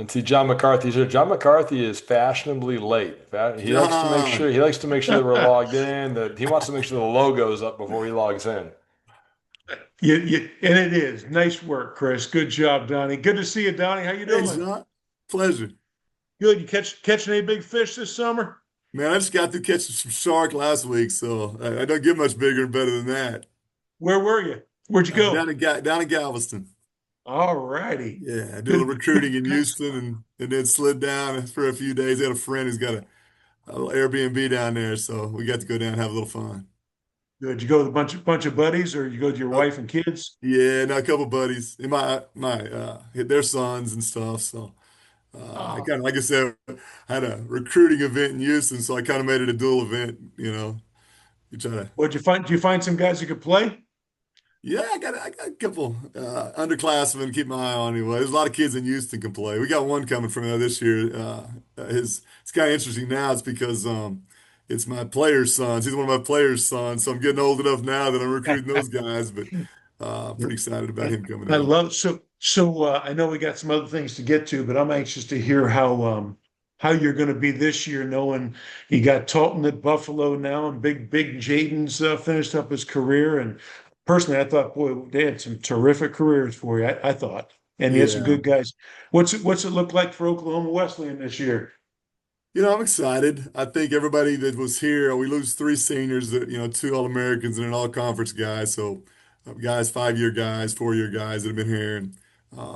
And see, John McCarthy's here. John McCarthy is fashionably late. He likes to make sure John. that we're logged in. That he wants to make sure the logo's up before he logs in. And it is. Nice work, Chris. Good job, Donnie. Good to see you, Donnie. How you Hey, doing? John. Pleasure. Good. You catching any big fish this summer? Man, I just got through catching some shark last week, so I don't get much bigger and better than that. Where were you? Where'd you go? Down in Galveston. All righty. Yeah, I did a little Good. recruiting in Houston and then slid down for a few days. I had a friend who's got a little Airbnb down there, so we got to go down and have a little fun. Good. You go with a bunch of buddies, or you go with your Uh, wife and kids? yeah, and a couple buddies and my their sons and stuff. So I Oh, kind of like I said, I had a recruiting event in Houston, so I kind of made it a dual event. You try to. what'd you find? Did you find some guys who could play? Yeah, I got a couple underclassmen to keep my eye on anyway. There's a lot of kids in Houston can play. We got one coming from there this year. It's kind of interesting now. It's because it's my player's sons. He's one of my player's sons, so I'm getting old enough now that I'm recruiting those guys. But pretty excited about him coming I in. love I know we got some other things to get to, but I'm anxious to hear how you're going to be this year, knowing you got Talton at Buffalo now, and big Jaden's finished up his career. And personally, I thought, boy, they had some terrific careers for you. I thought, and you had some Yeah. good guys. What's it look like for Oklahoma Wesleyan this year? I'm excited. I think everybody that was here, we lose three seniors, two All-Americans and an all-conference guy. So, guys, 5-year guys, 4-year guys that have been here, and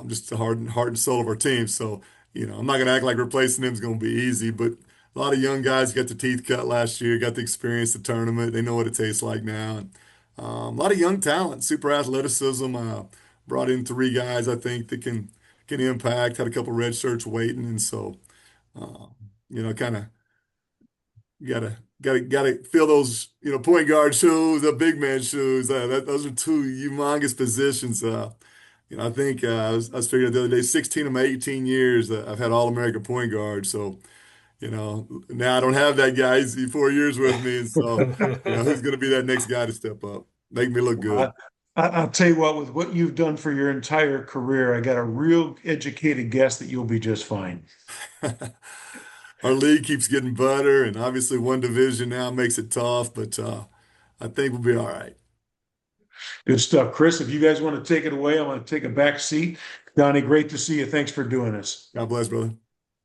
just the heart and soul of our team. So, I'm not going to act like replacing them is going to be easy, but a lot of young guys got the teeth cut last year, got the experience, the tournament. They know what it tastes like now. And, a lot of young talent, super athleticism. Brought in three guys I think that can impact. Had a couple red shirts waiting, and so. Uh, kind of gotta fill those point guard shoes, the big man shoes. Those are two humongous positions. I think I was figuring out the other day, 16 of my 18 years, I've had All-American point guard. So now I don't have that guy. He's 4 years with me, and so who's going to be that next guy to step up, make me look Well, good? I'll tell you what, with what you've done for your entire career, I got a real educated guess that you'll be just fine. Our league keeps getting better, and obviously one division now makes it tough, but I think we'll be all right. Good stuff. Chris, if you guys want to take it away, I'm going to take a back seat. Donnie, great to see you. Thanks for doing this. God bless, brother.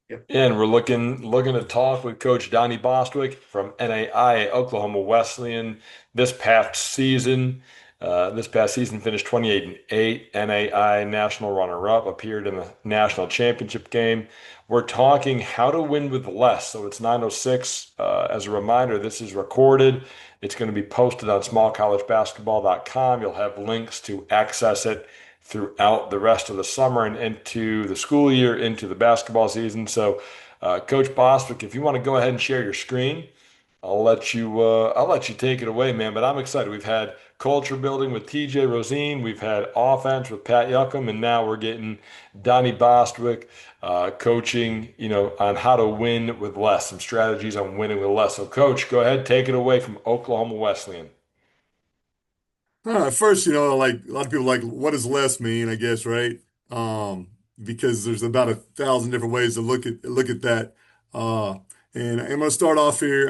Yep. And we're looking to talk with Coach Donnie Bostwick from NAIA Oklahoma Wesleyan this past season. This past season finished 28-8, NAIA National Runner Up, appeared in the national championship game. We're talking how to win with less. So it's 9:06. As a reminder, this is recorded. It's going to be posted on smallcollegebasketball.com. You'll have links to access it throughout the rest of the summer and into the school year, into the basketball season. So, Coach Bostwick, if you want to go ahead and share your screen, I'll let you take it away, man. But I'm excited. We've had culture building with TJ Rosine, we've had offense with Pat Yuckham, and now we're getting Donnie Bostwick coaching, on how to win with less, some strategies on winning with less. So, Coach, go ahead, take it away from Oklahoma Wesleyan. First, like a lot of people like, what does less mean? I guess, right? Um, because there's about 1,000 different ways to look at that. Uh, and I'm gonna start off here.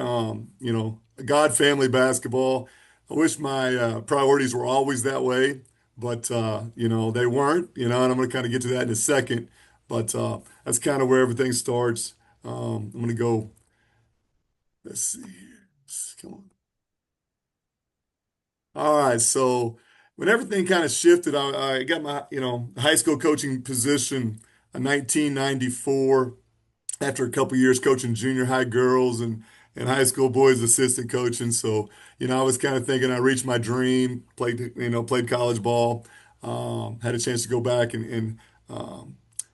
God family basketball. I wish my priorities were always that way, but they weren't. And I'm gonna kind of get to that in a second. But that's kind of where everything starts. I'm gonna go. Let's see here. Come on. All right, so when everything kind of shifted, I got my, high school coaching position in 1994 after a couple years coaching junior high girls and high school boys assistant coaching. So, I was kind of thinking I reached my dream, played college ball, had a chance to go back and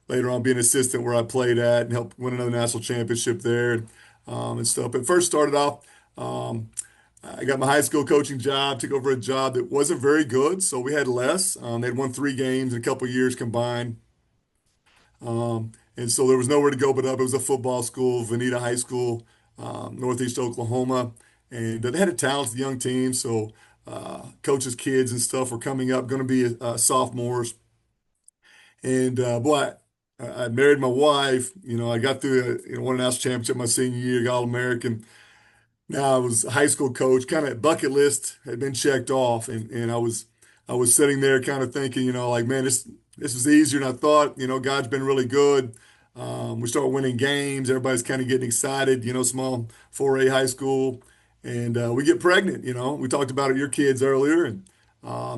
later on be an assistant where I played at and helped win another national championship there and stuff. But first started off. Um, I got my high school coaching job, took over a job that wasn't very good, so we had less. They'd won 3 games in a couple of years combined. And so there was nowhere to go but up. It was a football school, Veneta High School, Northeast Oklahoma. And they had a talented young team, so coaches' kids and stuff were coming up, going to be sophomores. And boy, I married my wife. I got through, won a national championship my senior year, got All-American. Now I was a high school coach, kind of bucket list had been checked off, and I was sitting there kind of thinking, like, man, this is easier than I thought. God's been really good. We start winning games. Everybody's kind of getting excited. Small 4A high school, and we get pregnant. We talked about it, your kids earlier, and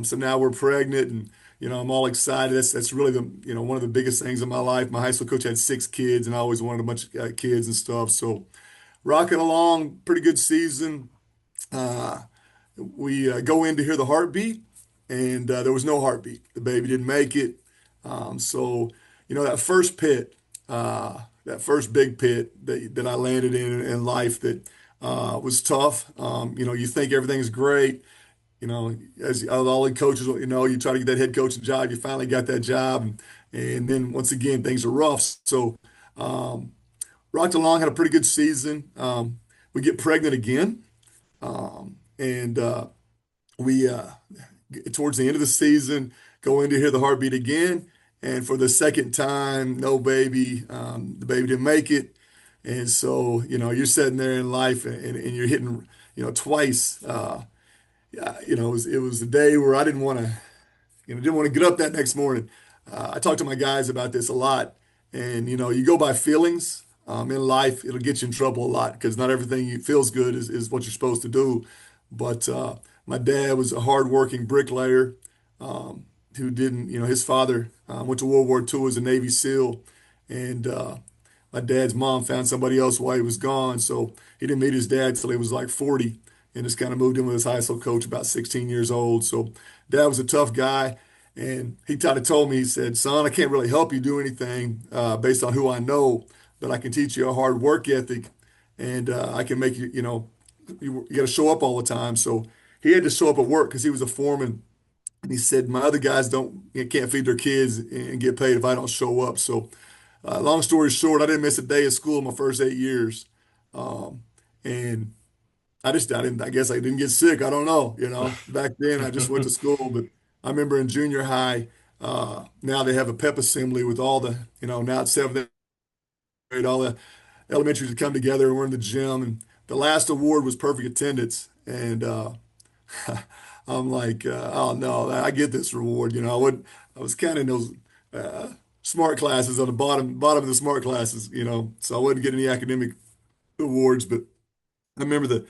so now we're pregnant, and I'm all excited. That's really the one of the biggest things in my life. My high school coach had 6 kids, and I always wanted a bunch of kids and stuff. So rocking along, pretty good season. Uh, we go in to hear the heartbeat, and there was no heartbeat. The baby didn't make it. So, that first pit, that first big pit that I landed in life that was tough. You think everything's great. As all the coaches, you try to get that head coaching job. You finally got that job, and then once again, things are rough. So, rocked along, had a pretty good season. We get pregnant again, and we towards the end of the season go in to hear the heartbeat again, and for the second time, no baby. The baby didn't make it, and so you're sitting there in life, and you're hitting twice. Yeah, it was a day where I didn't want to get up that next morning. I talk to my guys about this a lot, and you go by feelings. In life, it'll get you in trouble a lot because not everything you feels good is what you're supposed to do. But my dad was a hardworking bricklayer who didn't, his father went to World War II as a Navy SEAL, and my dad's mom found somebody else while he was gone, so he didn't meet his dad till he was like 40, and just kind of moved in with his high school coach about 16 years old. So dad was a tough guy, and he kind of told me, he said, "Son, I can't really help you do anything based on who I know, but I can teach you a hard work ethic, and I can make you, you got to show up all the time." So he had to show up at work because he was a foreman. And he said, "My other guys can't feed their kids and get paid if I don't show up." So, long story short, I didn't miss a day of school my first 8 years, and I guess I didn't get sick. I don't know. Back then I just went to school, but I remember in junior high. Now they have a pep assembly with all the, now it's seventh grade, all the elementaries to come together, and we're in the gym, and the last award was perfect attendance, and I'm like, oh no, I get this reward. I was kind of in those uh, smart classes on the bottom of the smart classes, so I wouldn't get any academic awards. But I remember the,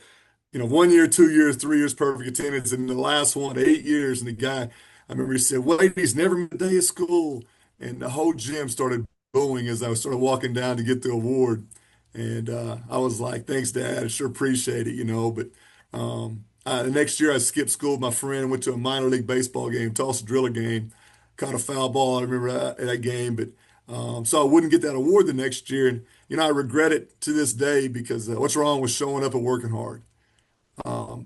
1 year, 2 years, 3 years perfect attendance, and the last one, 8 years. And the guy, I remember he said, "Wait, he's never missed a day of school," and the whole gym started booing as I was sort of walking down to get the award. And I was like, "Thanks, Dad. I sure appreciate it," But the next year, I skipped school with my friend and went to a minor league baseball game, Tulsa Driller game. Caught a foul ball. I remember that game, but so I wouldn't get that award the next year. And I regret it to this day because what's wrong with showing up and working hard?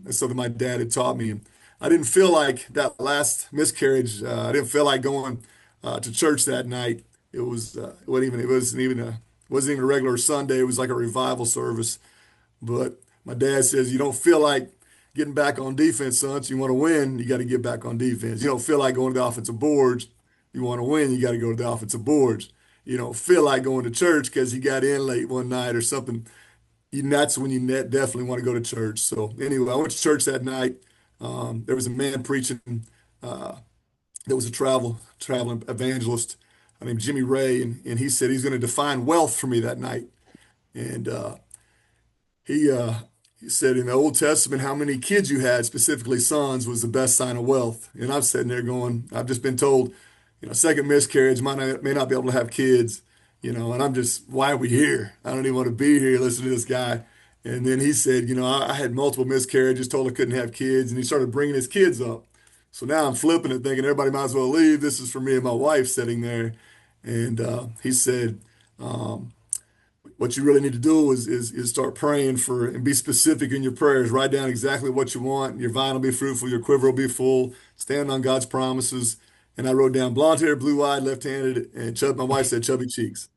It's something my dad had taught me. And I didn't feel like that last miscarriage. I didn't feel like going to church that night. It wasn't even a regular Sunday. It was like a revival service. But my dad says, "You don't feel like getting back on defense, son. So you want to win, you got to get back on defense. You don't feel like going to the offensive boards. You want to win, you got to go to the offensive boards. You don't feel like going to church because you got in late one night or something. That's when you definitely want to go to church." So anyway, I went to church that night. There was a man preaching. Uh, there was a traveling evangelist named Jimmy Ray, and he said he's going to define wealth for me that night. And he uh, he said in the Old Testament, how many kids you had, specifically sons, was the best sign of wealth. And I'm sitting there going, I've just been told, second miscarriage may not be able to have kids, and I'm just, why are we here? I don't even want to be here. Listen to this guy. And then he said, I had multiple miscarriages, told I couldn't have kids, and he started bringing his kids up. So now I'm flipping it, thinking everybody might as well leave. This is for me and my wife sitting there. And he said, um, what you really need to do is start praying for and be specific in your prayers. Write down exactly what you want. Your vine will be fruitful, your quiver will be full. Stand on God's promises. And I wrote down blonde hair, blue eyed, left handed, and my wife said chubby cheeks.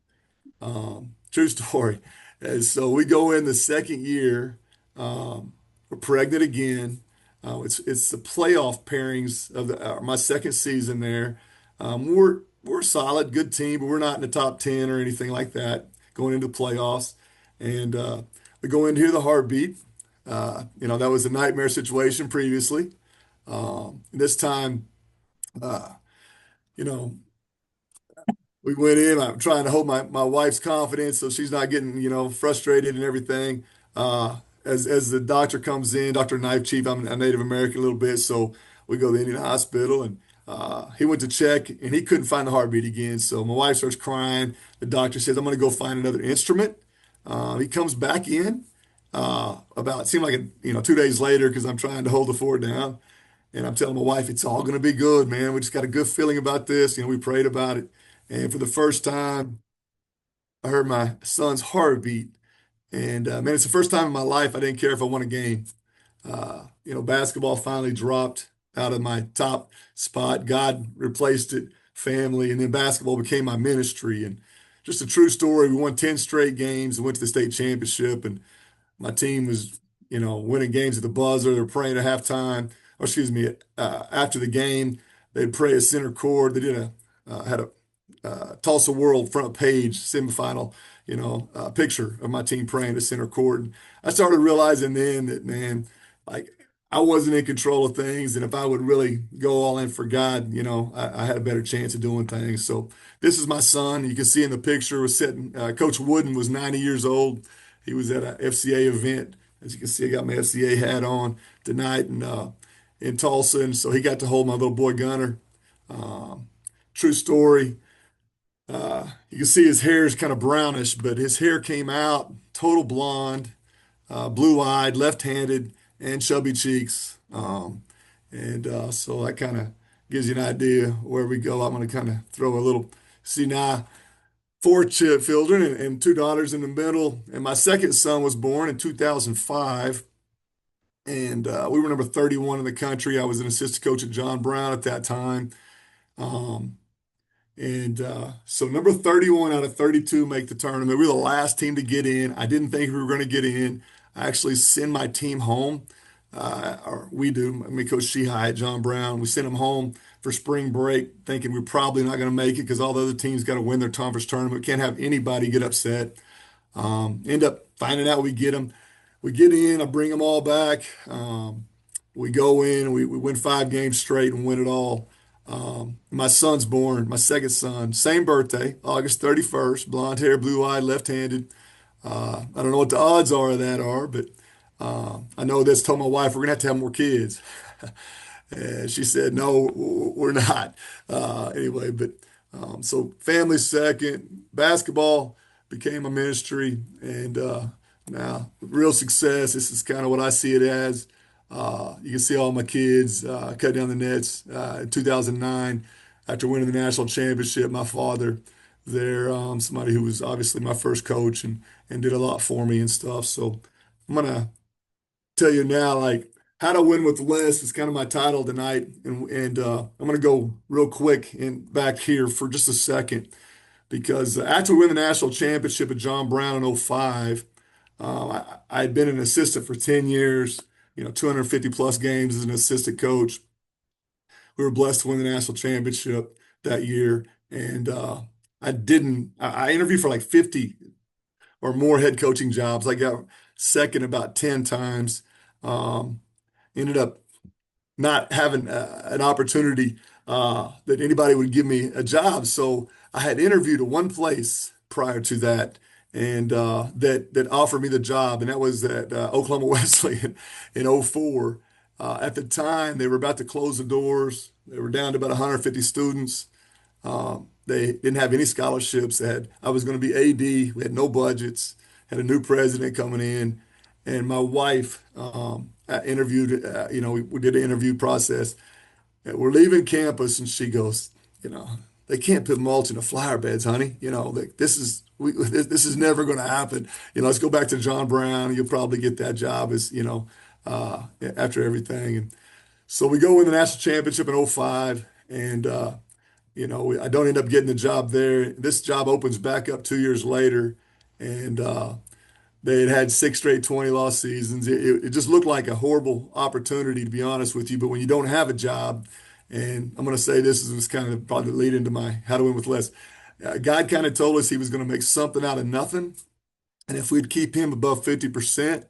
True story. And so we go in the second year. We're pregnant again. It's the playoff pairings of my second season there. We're we're a solid, good team, but we're not in the top 10 or anything like that going into the playoffs. And we go into here the heartbeat. That was a nightmare situation previously. This time, uh, you know, we went in. I'm trying to hold my wife's confidence so she's not getting, frustrated and everything. As the doctor comes in, Dr. Knife Chief, I'm a Native American a little bit, so we go to the Indian hospital and he went to check and he couldn't find the heartbeat again. So my wife starts crying. The doctor says, I'm going to go find another instrument. He comes back in about, it seemed like, 2 days later because I'm trying to hold the fort down. And I'm telling my wife, it's all going to be good, man. We just got a good feeling about this. We prayed about it. And for the first time, I heard my son's heartbeat. And man, it's the first time in my life I didn't care if I won a game. Basketball finally dropped out of my top spot. God replaced it, family, and then basketball became my ministry. And just a true story. We won 10 straight games and went to the state championship. And my team was, winning games at the buzzer. They were praying at halftime, or excuse me, after the game. They'd pray at center court. They did had a Tulsa World front page semifinal, picture of my team praying at center court. And I started realizing then that, man, like I wasn't in control of things. And if I would really go all in for God, I had a better chance of doing things. So this is my son. You can see in the picture, was sitting, Coach Wooden was 90 years old. He was at a FCA event. As you can see, I got my FCA hat on tonight and in Tulsa. And so he got to hold my little boy Gunner. True story. You can see his hair is kind of brownish, but his hair came out total blonde, blue-eyed, left-handed, and chubby cheeks. And so that kind of gives you an idea where we go. I'm going to kind of throw a little, see now, four children and two daughters in the middle. And my second son was born in 2005. And we were number 31 in the country. I was an assistant coach at John Brown at that time. Um, and so number 31 out of 32 make the tournament. We were the last team to get in. I didn't think we were going to get in. I actually send my team home, or we do. Me, Coach Shehai at John Brown. We sent them home for spring break, thinking we're probably not going to make it because all the other teams got to win their conference tournament. We can't have anybody get upset. End up finding out we get them. We get in. I bring them all back. We go in. We win 5 games straight and win it all. My son's born, my second son, same birthday, August 31st, blonde hair, blue-eyed, left-handed. I don't know what the odds are of that are, but I know this. Told my wife we're gonna have more kids, and she said no, we're not. Anyway, but so family second, basketball became a ministry, and now real success. This is kind of what I see it as. You can see all my kids cut down the nets in 2009 after winning the national championship. My father there, somebody who was obviously my first coach and did a lot for me and stuff. So I'm gonna tell you now, like how to win with less is kind of my title tonight, and I'm gonna go real quick and back here for just a second because after we win the national championship at John Brown in '05. I had been an assistant for 10 years, 250 plus games as an assistant coach. We were blessed to win the national championship that year. And I interviewed for like 50 or more head coaching jobs. I got second about 10 times. Um, Ended up not having an opportunity that anybody would give me a job. So I had interviewed at one place prior to that, and that offered me the job, and that was at Oklahoma Wesleyan in '04. At the time, they were about to close the doors. They were down to about 150 students. They didn't have any scholarships. I was going to be AD. We had no budgets. Had a new president coming in, and my wife I interviewed. We did an interview process. And we're leaving campus, and she goes, they can't put mulch in the flower beds, honey. Like this is never going to happen. Let's go back to John Brown. You'll probably get that job after everything. And so we go win the national championship in '05, and I don't end up getting the job there. This job opens back up 2 years later, and they had had 6 straight 20 loss seasons. It just looked like a horrible opportunity, to be honest with you. But when you don't have a job And I'm going to say this was kind of probably the lead into my how to win with less. God kind of told us he was going to make something out of nothing. And if we'd keep him above 50%,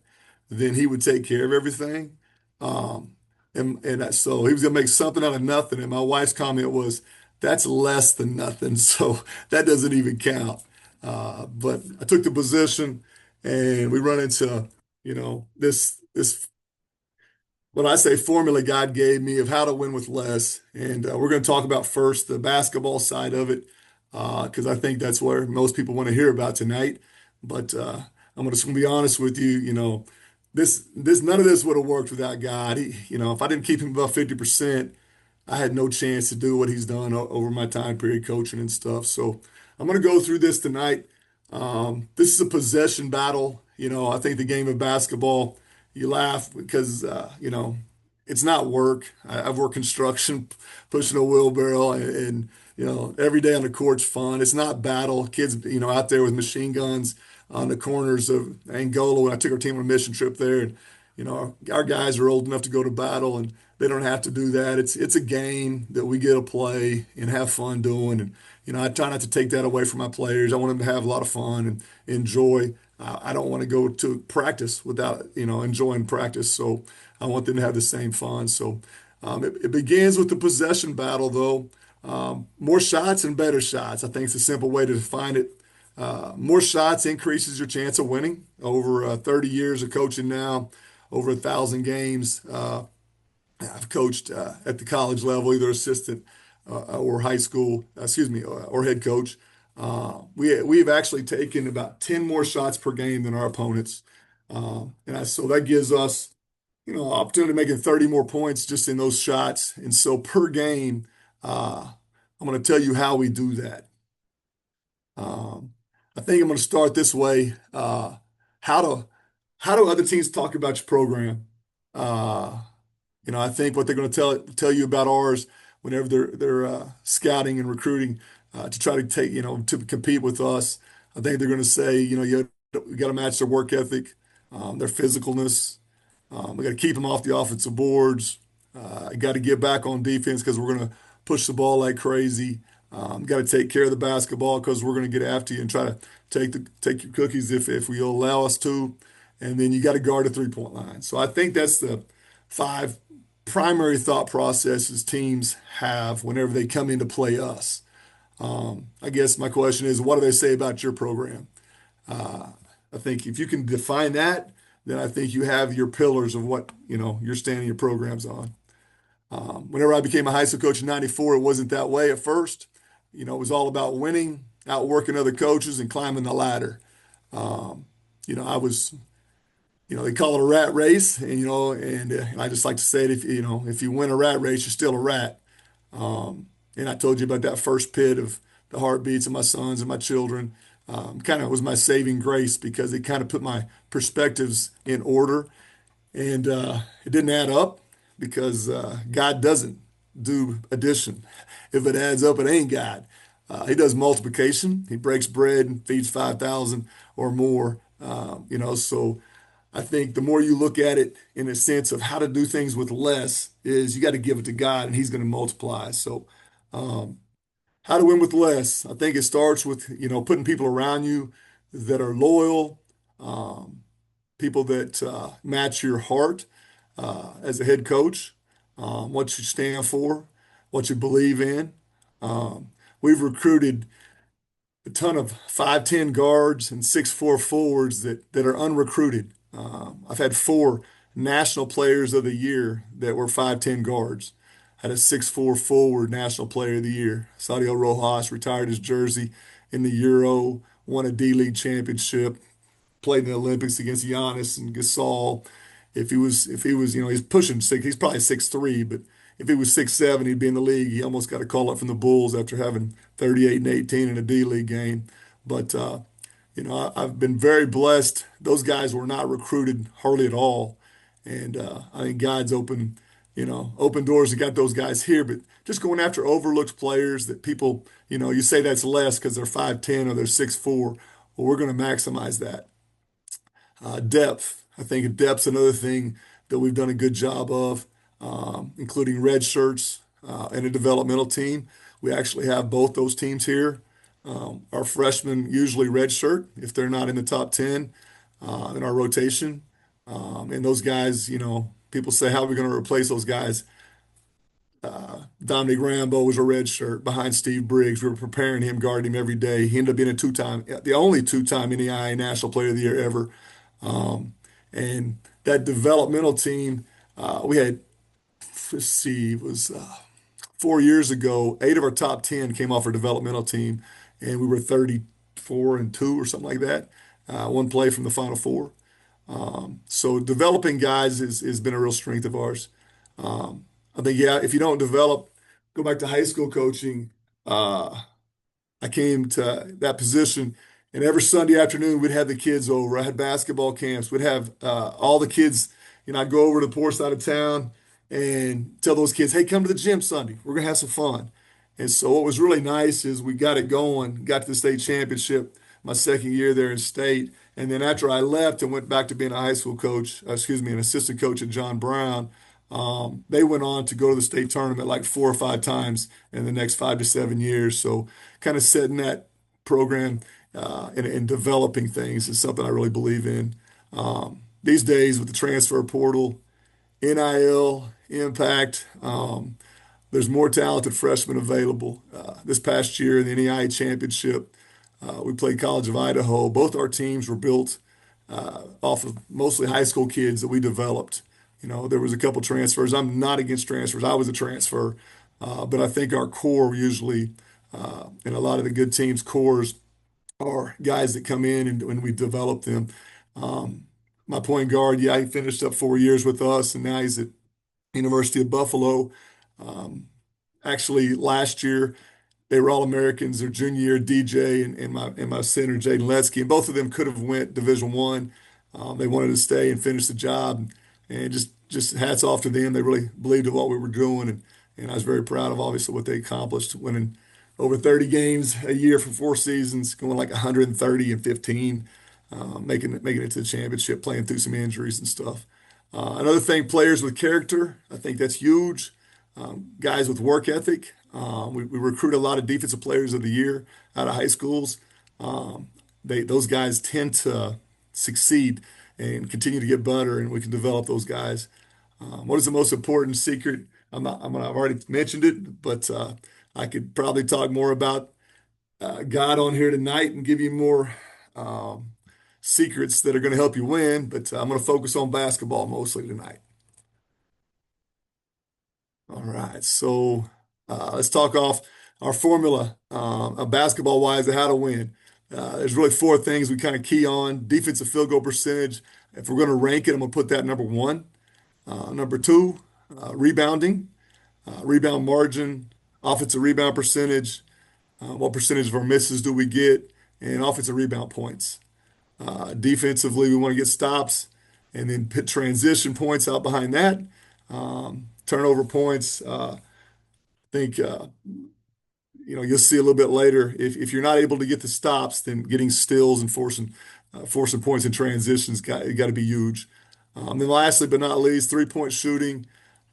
then he would take care of everything. Um, so he was going to make something out of nothing. And my wife's comment was, that's less than nothing. So that doesn't even count. But I took the position and we run into, this what I say formula God gave me of how to win with less. And we're going to talk about first the basketball side of it, because I think that's where most people want to hear about tonight. But I'm just going to be honest with you. This none of this would have worked without God. If I didn't keep him above 50%, I had no chance to do what he's done over my time period coaching and stuff. So I'm going to go through this tonight. This is a possession battle. I think the game of basketball, you laugh because, it's not work. I've worked construction, pushing a wheelbarrow, and every day on the court's fun. It's not battle. Kids, out there with machine guns on the corners of Angola when I took our team on a mission trip there. And, our guys are old enough to go to battle and they don't have to do that. It's a game that we get to play and have fun doing. And, I try not to take that away from my players. I want them to have a lot of fun and enjoy. I don't want to go to practice without, enjoying practice. So I want them to have the same fun. So it begins with the possession battle, though. More shots and better shots. I think it's a simple way to define it. More shots increases your chance of winning. Over 30 years of coaching now, over 1,000 games. I've coached at the college level, either assistant or high school, excuse me, or head coach. We've actually taken about 10 more shots per game than our opponents. So that gives us, opportunity to making 30 more points just in those shots. And so per game, I'm going to tell you how we do that. Um, I think I'm going to start this way. How do how do other teams talk about your program? Uh, I think what they're going to tell you about ours whenever they're scouting and recruiting to try to take to compete with us. I think they're going to say you got to match their work ethic, their physicalness. We got to keep them off the offensive boards. Got to get back on defense because we're going to push the ball like crazy. Got to take care of the basketball because we're going to get after you and try to take your cookies if we allow us to. And then you got to guard the 3-point line. So I think that's the 5 primary thought processes teams have whenever they come in to play us. I guess my question is, what do they say about your program? Uh, I think if you can define that, then I think you have your pillars of what you're standing your programs on. Whenever I became a high school coach in '94, it wasn't that way at first. It was all about winning, outworking other coaches, and climbing the ladder. Um, I was, they call it a rat race, and I just like to say it, if you win a rat race, you're still a rat. And I told you about that first pit of the heartbeats of my sons and my children. Kind of was my saving grace because it kind of put my perspectives in order. And it didn't add up because God doesn't do addition. If it adds up, it ain't God. He does multiplication. He breaks bread and feeds 5,000 or more. So I think the more you look at it in a sense of how to do things with less is you got to give it to God and he's going to multiply. So um, how to win with less? I think it starts with, putting people around you that are loyal, um, people that match your heart as a head coach, what you stand for, what you believe in. We've recruited a ton of 5'10" guards and 6'4" forwards that are unrecruited. I've had 4 national players of the year that were 5'10" guards. Had a 6'4" forward national player of the year. Sadio Rojas retired his jersey in the Euro, won a D-League championship, played in the Olympics against Giannis and Gasol. If he was, he's pushing 6, he's probably 6'3", but if he was 6'7", he'd be in the league. He almost got a call up from the Bulls after having 38 and 18 in a D-League game. But I've been very blessed. Those guys were not recruited hardly at all, and I think God's open doors and got those guys here. But just going after overlooked players that people, you say that's less because they're 5'10" or they're 6'4". Well, we're going to maximize that. Depth. I think depth's another thing that we've done a good job of, including red shirts. and a developmental team. We actually have both those teams here. Our freshmen usually redshirt if they're not in the top 10 in our rotation. And those guys, people say, how are we going to replace those guys? Dominic Rambo was a red shirt behind Steve Briggs. We were preparing him, guarding him every day. He ended up being the only two-time NAIA National Player of the Year ever. And that developmental team, we had, let's see, it was 4 years ago, 8 of our top 10 came off our developmental team, and we were 34-2 or something like that. One play from the Final Four. So developing guys has been a real strength of ours. I think, yeah, if you don't develop, go back to high school coaching. I came to that position, and every Sunday afternoon we'd have the kids over. I had basketball camps. We'd have all the kids. I'd go over to the poor side of town and tell those kids, "Hey, come to the gym Sunday. We're gonna have some fun." And so what was really nice is we got it going, got to the state championship my second year there in state, and then after I left and went back to being a high school coach, excuse me, an assistant coach at John Brown. They went on to go to the state tournament like 4 or 5 times in the next 5 to 7 years. So, kind of setting that program and developing things is something I really believe in. These days, with the transfer portal, NIL, impact, there's more talented freshmen available. This past year in the NAIA championship, we played College of Idaho. Both our teams were built off of mostly high school kids that we developed. There was a couple transfers. I'm not against transfers. I was a transfer, but I think our core usually, and a lot of the good teams' cores are guys that come in and when we develop them. My point guard, yeah, he finished up 4 years with us, and now he's at University of Buffalo. Actually, last year they were all Americans. Their junior year, DJ and my center, Jaden Letsky, and both of them could have went Division One. They wanted to stay and finish the job, and just hats off to them. They really believed in what we were doing, and I was very proud of obviously what they accomplished, winning over 30 games a year for 4 seasons, going like 130-15, making it to the championship, playing through some injuries and stuff. Another thing, players with character. I think that's huge. Guys with work ethic. We recruit a lot of defensive players of the year out of high schools. Those guys tend to succeed and continue to get better, and we can develop those guys. What is the most important secret? I've already mentioned it, but I could probably talk more about God on here tonight and give you more secrets that are going to help you win. But I'm going to focus on basketball mostly tonight. All right, so let's talk off our formula, basketball wise, of how to win. There's really 4 things we kind of key on: defensive field goal percentage. If we're going to rank it, I'm going to put that number 1. Number 2, rebounding, rebound margin, offensive rebound percentage, what percentage of our misses do we get, and offensive rebound points. Defensively, we want to get stops and then put transition points out behind that. Turnover points, I think you'll see a little bit later. If you're not able to get the stops, then getting steals and forcing points in transitions got to be huge. Then lastly, but not least, 3-point shooting.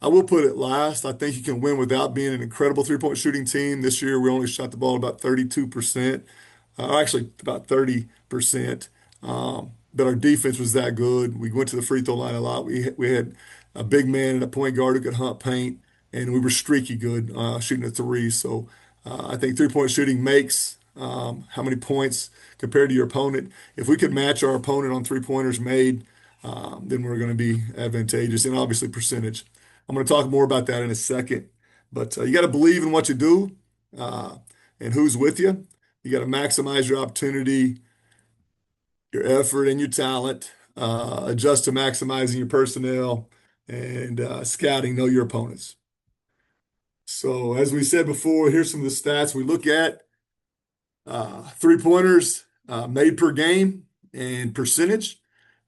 I will put it last. I think you can win without being an incredible 3-point shooting team. This year, we only shot the ball about 32%, actually about 30%. But our defense was that good. We went to the free throw line a lot. We had a big man and a point guard who could hunt paint, and we were streaky good shooting a three. So I think 3-point shooting makes how many points compared to your opponent. If we could match our opponent on 3-pointers made, then we're going to be advantageous, and obviously percentage. I'm going to talk more about that in a second. But you got to believe in what you do and who's with you. You got to maximize your opportunity, your effort, and your talent. Adjust to maximizing your personnel and scouting, know your opponents. So as we said before, here's some of the stats we look at. 3-pointers made per game and percentage.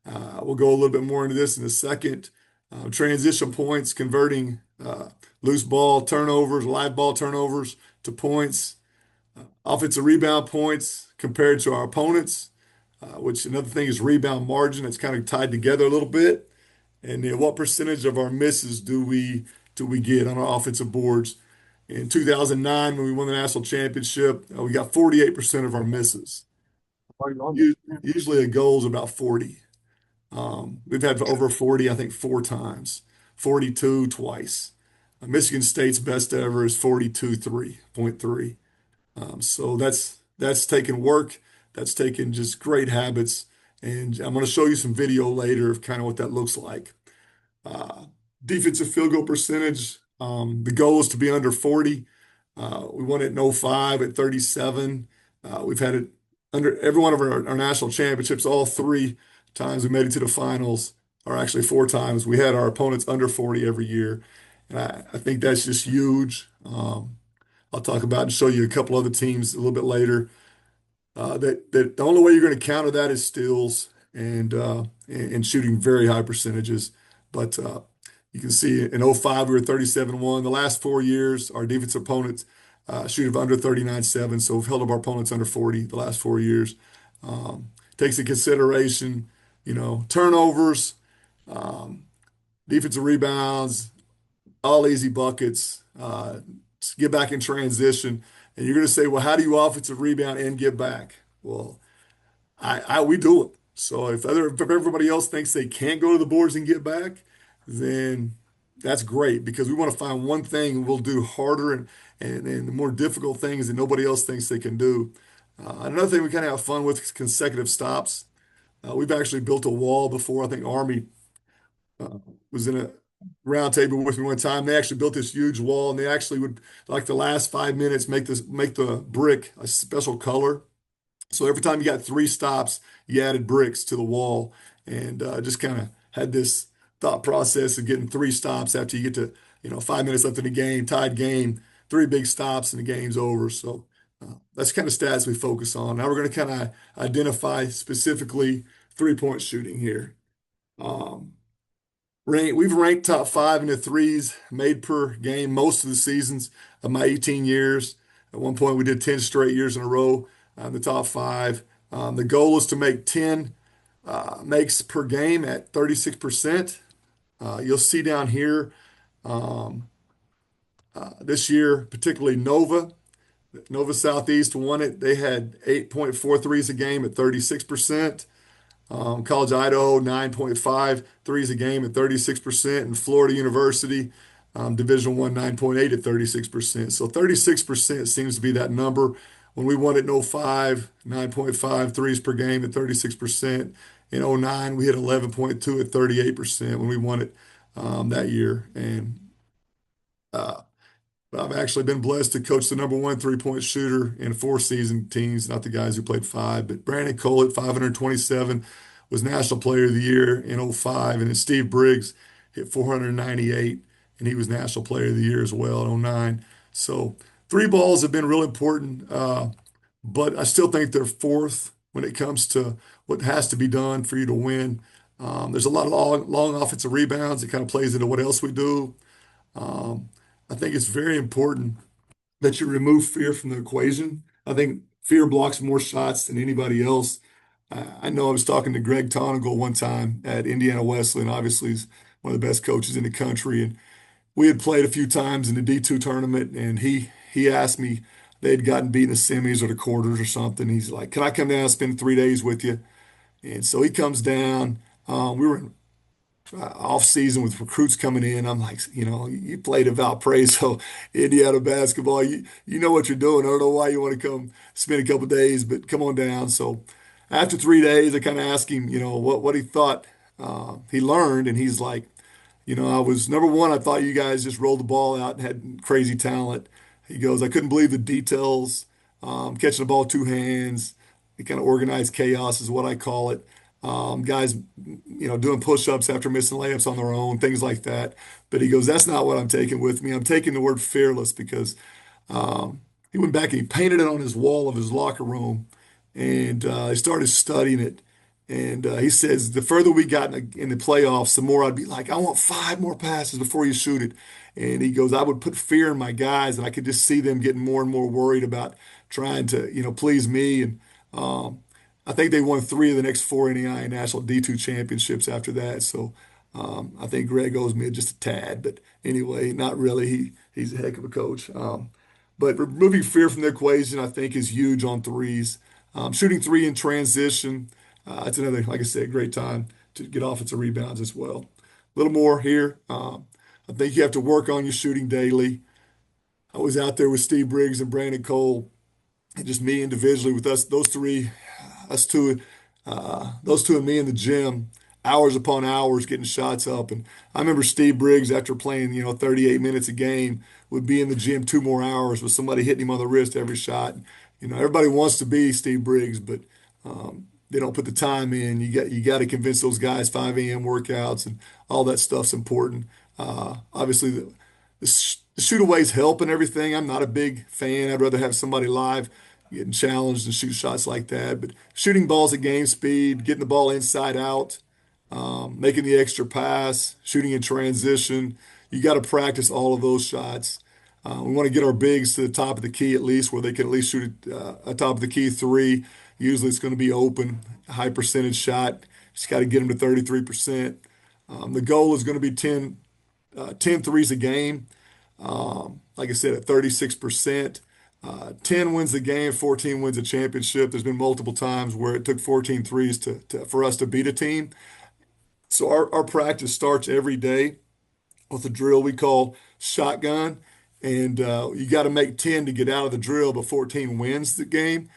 We'll go a little bit more into this in a second. Transition points, converting loose ball turnovers, live ball turnovers to points. Offensive rebound points compared to our opponents, which another thing is rebound margin. It's kind of tied together a little bit. And then what percentage of our misses do we get on our offensive boards? In 2009, when we won the national championship, we got 48% of our misses. Usually a goal is about 40. We've had over 40, I think, four times, 42 twice. Michigan State's best ever is 42.3. So that's taken work. That's taken just great habits. And I'm going to show you some video later of kind of what that looks like. Uh, Defensive field goal percentage, the goal is to be under 40. We won it in '05 at 37. We've had it under every one of our national championships, all three times we made it to the finals, or actually four times. We had our opponents under 40 every year. And I think that's just huge. I'll talk about and show you a couple other teams a little bit later. That the only way you're going to counter that is steals and shooting very high percentages. But you can see in '05 we were 37-1. The last 4 years, our defensive opponents shoot of under 39.7. So we've held up our opponents under 40 the last 4 years. Takes into consideration, turnovers, um, defensive rebounds, all easy buckets, get back in transition. And you're going to say, well, how do you offensive rebound and get back? Well, we do it. So if everybody else thinks they can't go to the boards and get back, then that's great because we want to find one thing we'll do harder and the more difficult things that nobody else thinks they can do. Another thing we kind of have fun with is consecutive stops. We've actually built a wall before. I think Army uh, was in a round table with me one time. They actually built this huge wall, and they actually would, like the last 5 minutes, make the brick a special color. So every time you got three stops, you added bricks to the wall, and just kind of had this thought process of getting three stops after you get to 5 minutes left in the game, tied game, three big stops, and the game's over. So that's kind of stats we focus on. Now we're going to kind of identify specifically 3-point shooting here. Um, we've ranked top five in the threes made per game most of the seasons of my 18 years. At one point, we did 10 straight years in a row in the top five. The goal is to make 10 makes per game at 36%. You'll see down here um, this year, particularly Nova Southeast won it. They had 8.43s a game at 36%. College of Idaho, 9.5 threes a game at 36%, and Florida University, Division I, 9.8 at 36%. So 36% seems to be that number. When we won it in '05, 9.5 threes per game at 36%. In '09, we hit 11.2 at 38% when we won it that year. And uh, I've actually been blessed to coach the number one 3-point shooter in four season teams, not the guys who played five, but Brandon Cole at 527 was National Player of the Year in '05, and then Steve Briggs hit 498, and he was National Player of the Year as well in '09. So three balls have been real important, but I still think they're fourth when it comes to what has to be done for you to win. There's a lot of long offensive rebounds. It kind of plays into what else we do. Um, I think it's very important that you remove fear from the equation. I think fear blocks more shots than anybody else. I know I was talking to Greg Tonigal one time at Indiana Wesleyan. Obviously, he's one of the best coaches in the country, and we had played a few times in the D2 tournament. And he asked me they'd gotten beat in the semis or the quarters or something. He's like, "Can I come down and spend 3 days with you?" And so he comes down. We were in off season with recruits coming in. I'm like, you played at Valparaiso, Indiana basketball. You know what you're doing. I don't know why you want to come spend a couple days, but come on down. So after 3 days, I kind of asked him, what he thought he learned, and he's like, I was number one. I thought you guys just rolled the ball out and had crazy talent. He goes, I couldn't believe the details, catching the ball with two hands. The kind of organized chaos is what I call it. Guys, doing push-ups after missing layups on their own, things like that. But he goes, that's not what I'm taking with me. I'm taking the word fearless because he went back and he painted it on his wall of his locker room, and he started studying it. And he says the further we got in the playoffs, the more I'd be like, I want 5 more passes before you shoot it. And he goes, I would put fear in my guys, and I could just see them getting more and more worried about trying to, please me. And I think they won 3 of the next 4 NAIA National D2 championships after that. So I think Greg owes me just a tad, but anyway, not really. he's a heck of a coach. But removing fear from the equation, I think, is huge on threes. Shooting three in transition, it's another, like I said, great time to get offensive rebounds as well. A little more here. I think you have to work on your shooting daily. I was out there with Steve Briggs and Brandon Cole, and just me individually with us, those three, us two, those two and me in the gym, hours upon hours getting shots up. And I remember Steve Briggs, after playing, 38 minutes a game, would be in the gym 2 more hours with somebody hitting him on the wrist every shot. Everybody wants to be Steve Briggs, but they don't put the time in. You got to convince those guys 5 a.m. workouts and all that stuff's important. Obviously, the shoot-aways help and everything. I'm not a big fan. I'd rather have somebody live getting challenged and shoot shots like that. But shooting balls at game speed, getting the ball inside out, making the extra pass, shooting in transition. You got to practice all of those shots. We want to get our bigs to the top of the key at least, where they can at least shoot a top of the key three. Usually it's going to be open, a high percentage shot. Just got to get them to 33%. The goal is going to be 10 threes a game. Like I said, at 36%. 10 wins the game, 14 wins the championship. There's been multiple times where it took 14 threes for us to beat a team. So our practice starts every day with a drill we call shotgun. And you got to make 10 to get out of the drill, but 14 wins the game.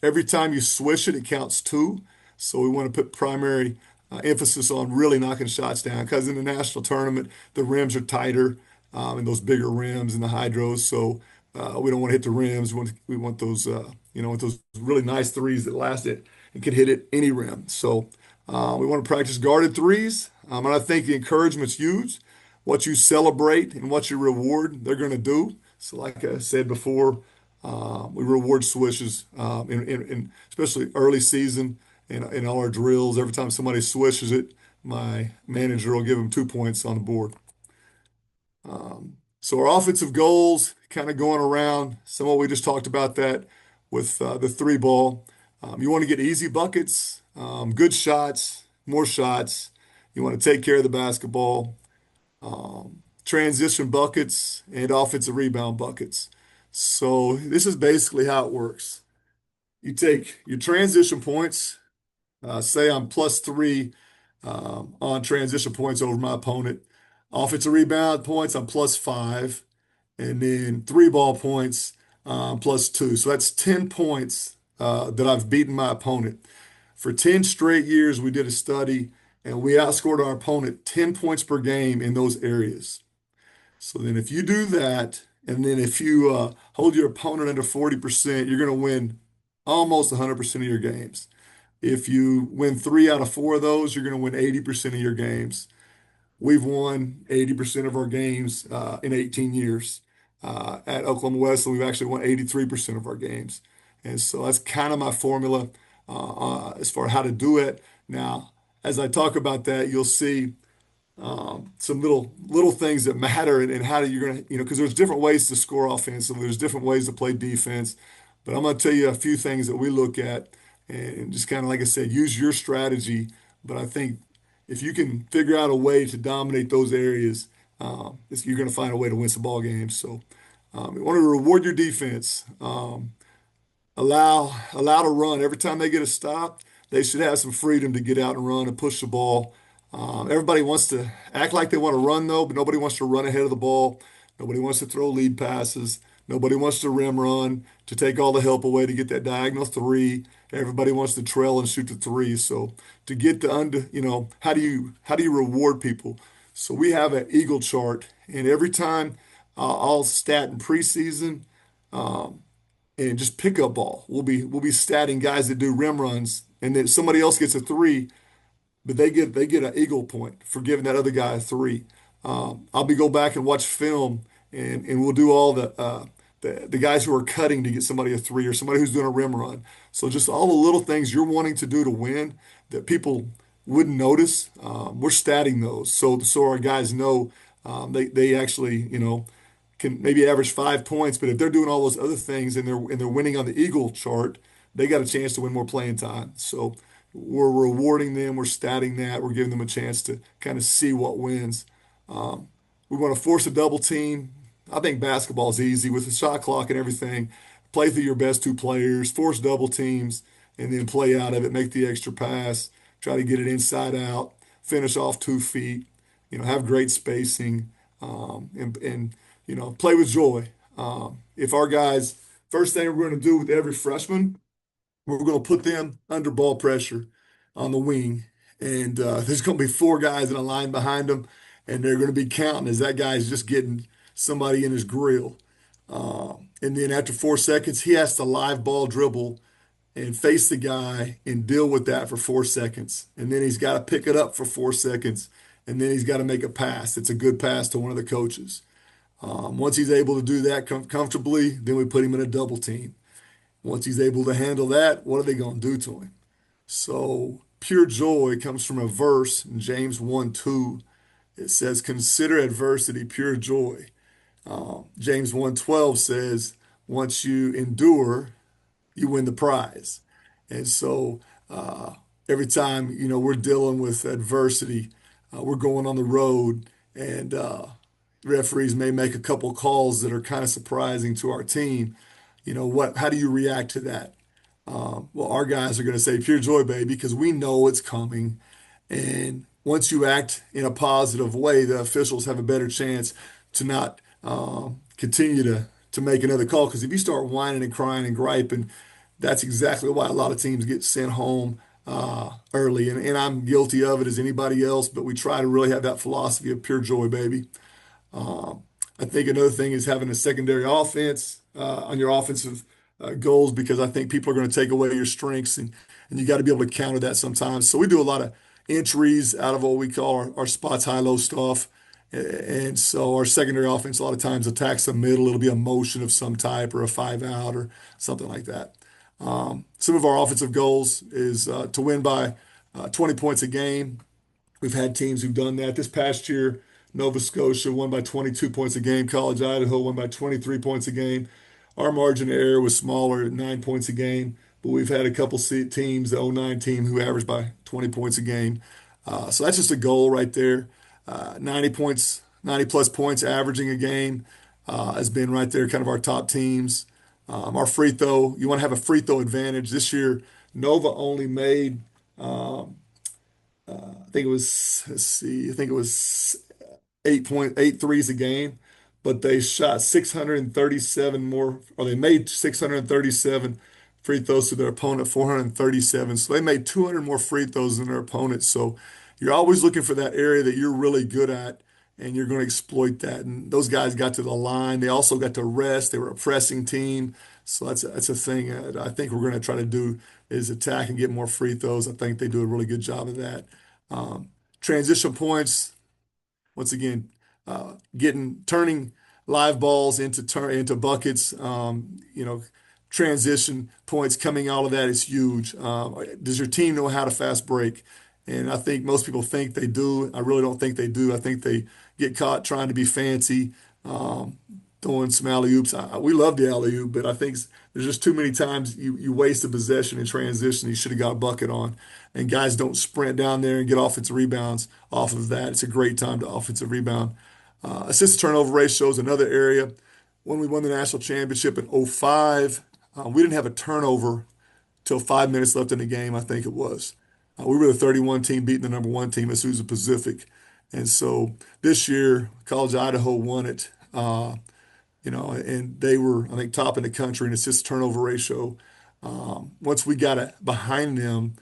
Every time you swish it, it counts two. So we want to put primary emphasis on really knocking shots down because in the national tournament, the rims are tighter and those bigger rims and the hydros. So we don't want to hit the rims. We want those, with those really nice threes that last it and can hit it any rim. So we want to practice guarded threes. And I think the encouragement's huge. What you celebrate and what you reward, they're going to do. So like I said before, we reward swishes in especially early season in all our drills. Every time somebody swishes it, my manager will give them 2 points on the board. So our offensive goals, kind of going around, some of we just talked about that with the three ball. You want to get easy buckets, good shots, more shots. You want to take care of the basketball, transition buckets, and offensive rebound buckets. So this is basically how it works. You take your transition points, say I'm +3 on transition points over my opponent. Offensive rebound points, I'm +5. And then three ball points, +2. So that's 10 points that I've beaten my opponent. For 10 straight years, we did a study and we outscored our opponent 10 points per game in those areas. So then if you do that, and then if you hold your opponent under 40%, you're going to win almost 100% of your games. If you win 3 out of 4 of those, you're going to win 80% of your games. We've won 80% of our games in 18 years. At Oklahoma Wesleyan, we've actually won 83% of our games. And so that's kind of my formula as far as how to do it. Now, as I talk about that, you'll see some little things that matter and how you're going to, because there's different ways to score offensively. There's different ways to play defense. But I'm going to tell you a few things that we look at and just kind of, like I said, use your strategy. But I think if you can figure out a way to dominate those areas, you're going to find a way to win some ball games. So you want to reward your defense. Allow to run. Every time they get a stop, they should have some freedom to get out and run and push the ball. Everybody wants to act like they want to run, though, but nobody wants to run ahead of the ball. Nobody wants to throw lead passes. Nobody wants to rim run to take all the help away to get that diagonal three. Everybody wants to trail and shoot the three. So to get the under, how do you reward people? So we have an eagle chart, and every time I'll stat in preseason and just pickup ball, we'll be statting guys that do rim runs, and then somebody else gets a three. But they get an eagle point for giving that other guy a three. I'll go back and watch film, and we'll do all the guys who are cutting to get somebody a three or somebody who's doing a rim run. So just all the little things you're wanting to do to win that people wouldn't notice, we're statting those. So our guys know they actually can maybe average 5 points, but if they're doing all those other things and they're winning on the eagle chart, they got a chance to win more playing time. So we're rewarding them, we're statting that, we're giving them a chance to kind of see what wins. We want to force a double team. I think basketball is easy with the shot clock and everything. Play through your best two players, force double teams, and then play out of it. Make the extra pass. Try to get it inside out. Finish off 2 feet. Have great spacing, and play with joy. If our guys, first thing we're going to do with every freshman, we're going to put them under ball pressure on the wing. And there's going to be four guys in a line behind them, and they're going to be counting as that guy's just getting somebody in his grill. And then after 4 seconds, he has to live ball dribble and face the guy and deal with that for 4 seconds. And then he's got to pick it up for 4 seconds. And then he's got to make a pass. It's a good pass to one of the coaches. Once he's able to do that comfortably, then we put him in a double team. Once he's able to handle that, what are they going to do to him? So pure joy comes from a verse in James 1:2. It says, consider adversity pure joy. James 1:12 says, once you endure, you win the prize. And so every time, we're dealing with adversity, we're going on the road, and referees may make a couple calls that are kind of surprising to our team. How do you react to that? Well, our guys are going to say pure joy, baby, because we know it's coming. And once you act in a positive way, the officials have a better chance to not continue to make another call. Because if you start whining and crying and griping, that's exactly why a lot of teams get sent home early. And I'm guilty of it as anybody else, but we try to really have that philosophy of pure joy, baby. Um, I think another thing is having a secondary offense on your offensive goals, because I think people are going to take away your strengths, and you got to be able to counter that sometimes. So we do a lot of entries out of what we call our spots, high-low stuff. And so our secondary offense a lot of times attacks the middle. It'll be a motion of some type or a 5-out or something like that. Some of our offensive goals is to win by 20 points a game. We've had teams who've done that. This past year, Nova Scotia won by 22 points a game. College Idaho won by 23 points a game. Our margin of error was smaller at 9 points a game, but we've had a couple teams, the '09 team, who averaged by 20 points a game. So that's just a goal right there. 90 points, 90 plus points averaging a game has been right there, kind of our top teams. Our free throw, you want to have a free throw advantage. This year, Nova only made, I think it was, let's see, I think it was 8.8 threes a game, but they shot 637 more, or they made 637 free throws to their opponent, 437. So they made 200 more free throws than their opponent. So you're always looking for that area that you're really good at, and you're going to exploit that. And those guys got to the line. They also got to rest. They were a pressing team. So that's a thing that I think we're going to try to do is attack and get more free throws. I think they do a really good job of that. Um, Transition points, once again, turning live balls into buckets. Transition points coming out of that is huge. Does your team know how to fast break? And I think most people think they do. I really don't think they do. I think they get caught trying to be fancy, throwing some alley-oops. We love the alley-oop, but I think there's just too many times you waste a possession in transition you should have got a bucket on. And guys don't sprint down there and get offensive rebounds off of that. It's a great time to offensive rebound. Assist to turnover ratio is another area. When we won the national championship in '05, we didn't have a turnover till 5 minutes left in the game, I think it was. We were the 31 team beating the number one team, Azusa Pacific. And so this year, College Idaho won it, and they were, I think, top in the country in assist turnover ratio. Once we got it behind them,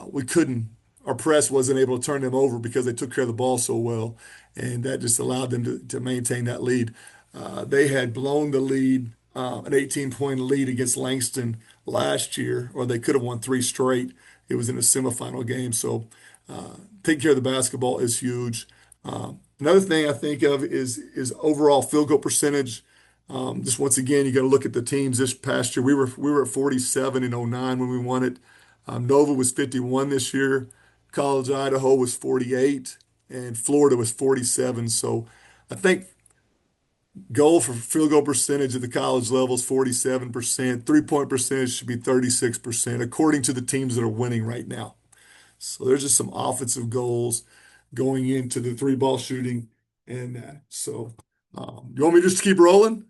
we couldn't, our press wasn't able to turn them over because they took care of the ball so well. And that just allowed them to maintain that lead. They had blown the lead, an 18-point lead against Langston last year, or they could have won three straight. It was in a semifinal game. So taking care of the basketball is huge. Another thing I think of is overall field goal percentage. Just once again, you got to look at the teams this past year. We were at 47 in '09 when we won it. Nova was 51 this year. College Idaho was 48, and Florida was 47. So I think goal for field goal percentage at the college level is 47%. Three-point percentage should be 36%, according to the teams that are winning right now. So there's just some offensive goals going into the three-ball shooting and that. So You want me just to keep rolling?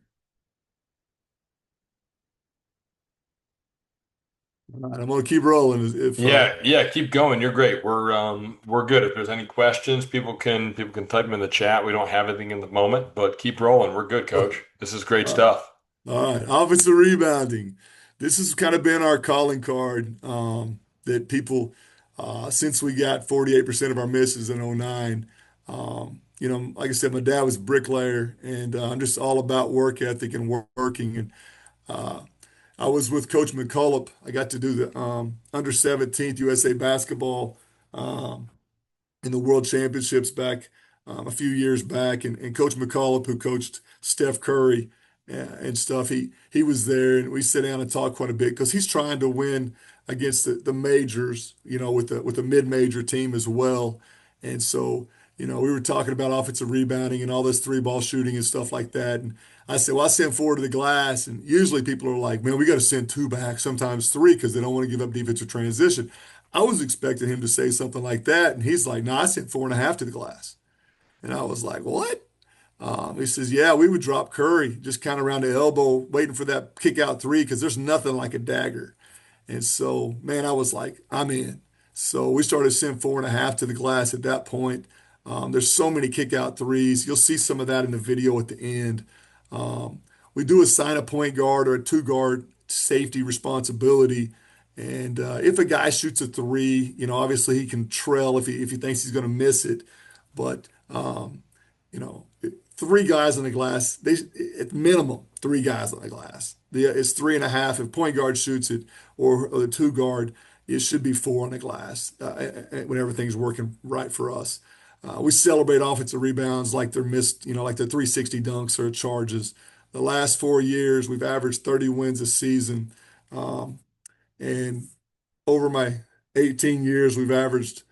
All right, I'm gonna keep rolling. If Yeah, yeah, keep going. You're great. We're good. If there's any questions, people can type them in the chat. We don't have anything in the moment, but keep rolling. We're good, all coach. This is great right, stuff. all right, offensive rebounding. This has kind of been our calling card that people since we got 48% of our misses in '09. Like I said, my dad was a bricklayer, and I'm just all about work ethic and working. And uh, I was with Coach McCullough. I got to do the under 17th USA basketball. Um, in the World Championships back a few years back, and Coach McCullough, who coached Steph Curry and stuff, he was there, and we sit down and talk quite a bit because he's trying to win against the majors, with the mid-major team as well, and so. We were talking about offensive rebounding and all this three ball shooting and stuff like that. And I said, well, I send four to the glass. And usually people are like, man, we got to send two back, sometimes three, because they don't want to give up defensive transition. I was expecting him to say something like that, and he's like, "No, I sent 4.5 to the glass." And I was like, "What?" He says, "Yeah, we would drop Curry just kind of around the elbow, waiting for that kick out three, because there's nothing like a dagger." And so, man, I was like, "I'm in." So we started sending 4.5 to the glass at that point. There's so many kick out threes. You'll see some of that in the video at the end. Um, we do assign a point guard or a two guard safety responsibility. And if a guy shoots a three, obviously he can trail if he thinks he's going to miss it. But you know, three guys on the glass, at minimum three guys on the glass. It's 3.5 if point guard shoots it, or the two guard. It should be four on the glass when everything's working right for us. We celebrate offensive rebounds like they're missed, like they're 360 dunks or charges. The last 4 years, we've averaged 30 wins a season. Um, and over my 18 years, we've averaged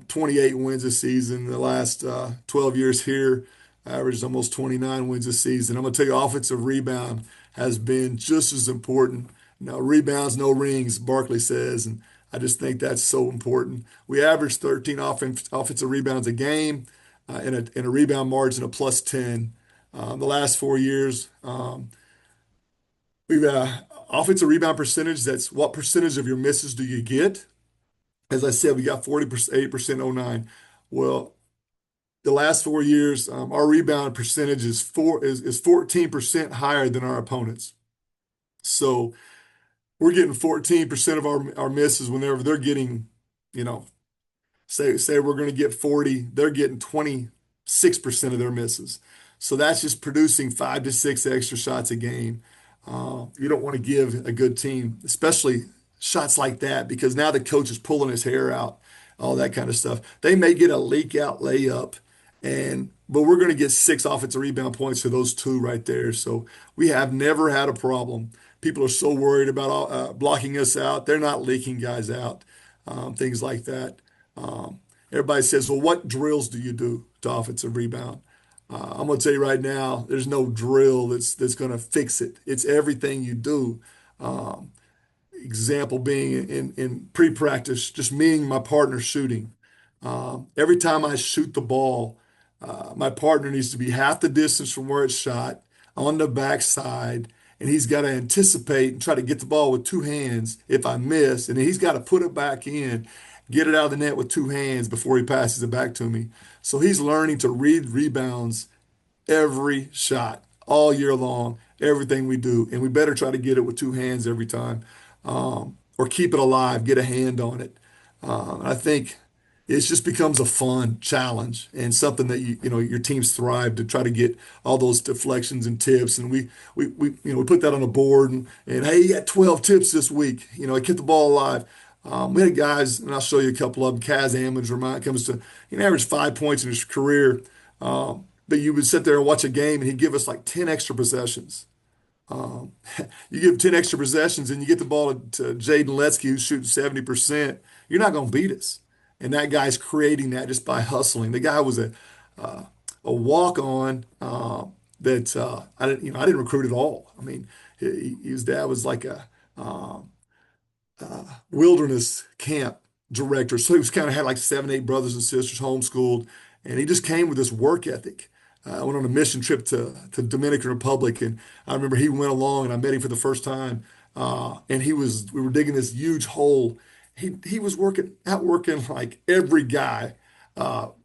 28 wins a season. The last 12 years here, I averaged almost 29 wins a season. I'm going to tell you, offensive rebound has been just as important. Now, rebounds, no rings, Barkley says, and I just think that's so important. We average 13 offensive rebounds a game, and a rebound margin of plus 10. The last 4 years, we've offensive rebound percentage. That's what percentage of your misses do you get? As I said, we got 40%, 8% '09. Well, the last 4 years, our rebound percentage is 14% higher than our opponents. So we're getting 14% of our misses whenever they're getting, you know, say we're going to get 40, they're getting 26% of their misses. So that's just producing 5 to 6 extra shots a game. You don't want to give a good team, especially shots like that, because now the coach is pulling his hair out, all that kind of stuff. They may get a leak out layup, but we're going to get 6 offensive rebound points for those two right there. So we have never had a problem. People are so worried about blocking us out. They're not leaking guys out, things like that. Um, Everybody says, well, what drills do you do to offensive rebound? I'm going to tell you right now, there's no drill that's going to fix it. It's everything you do. Um, Example being in pre-practice, just me and my partner shooting. Every time I shoot the ball, my partner needs to be half the distance from where it's shot on the backside, and he's got to anticipate and try to get the ball with two hands if I miss, and then he's got to put it back in, get it out of the net with two hands before he passes it back to me. So he's learning to read rebounds every shot all year long, everything we do. And we better try to get it with two hands every time, or keep it alive, get a hand on it. I think it just becomes a fun challenge and something that your teams thrive to try to get all those deflections and tips. And we put that on a board, and hey, you got 12 tips this week. Keep the ball alive. We had guys, and I'll show you a couple of them. Kaz Ammons comes to, he averaged 5 points in his career. But you would sit there and watch a game, and he'd give us like 10 extra possessions. Um, you give 10 extra possessions, and you get the ball to Jaden Letsky, who's shooting 70%. You're not going to beat us. And that guy's creating that just by hustling. The guy was a walk on that I didn't recruit at all. I mean, his dad was like a wilderness camp director. So he was kind of had like 7, 8 brothers and sisters, homeschooled, and he just came with this work ethic. I went on a mission trip to Dominican Republic, and I remember he went along, and I met him for the first time. And we were digging this huge hole. He was outworking like every guy,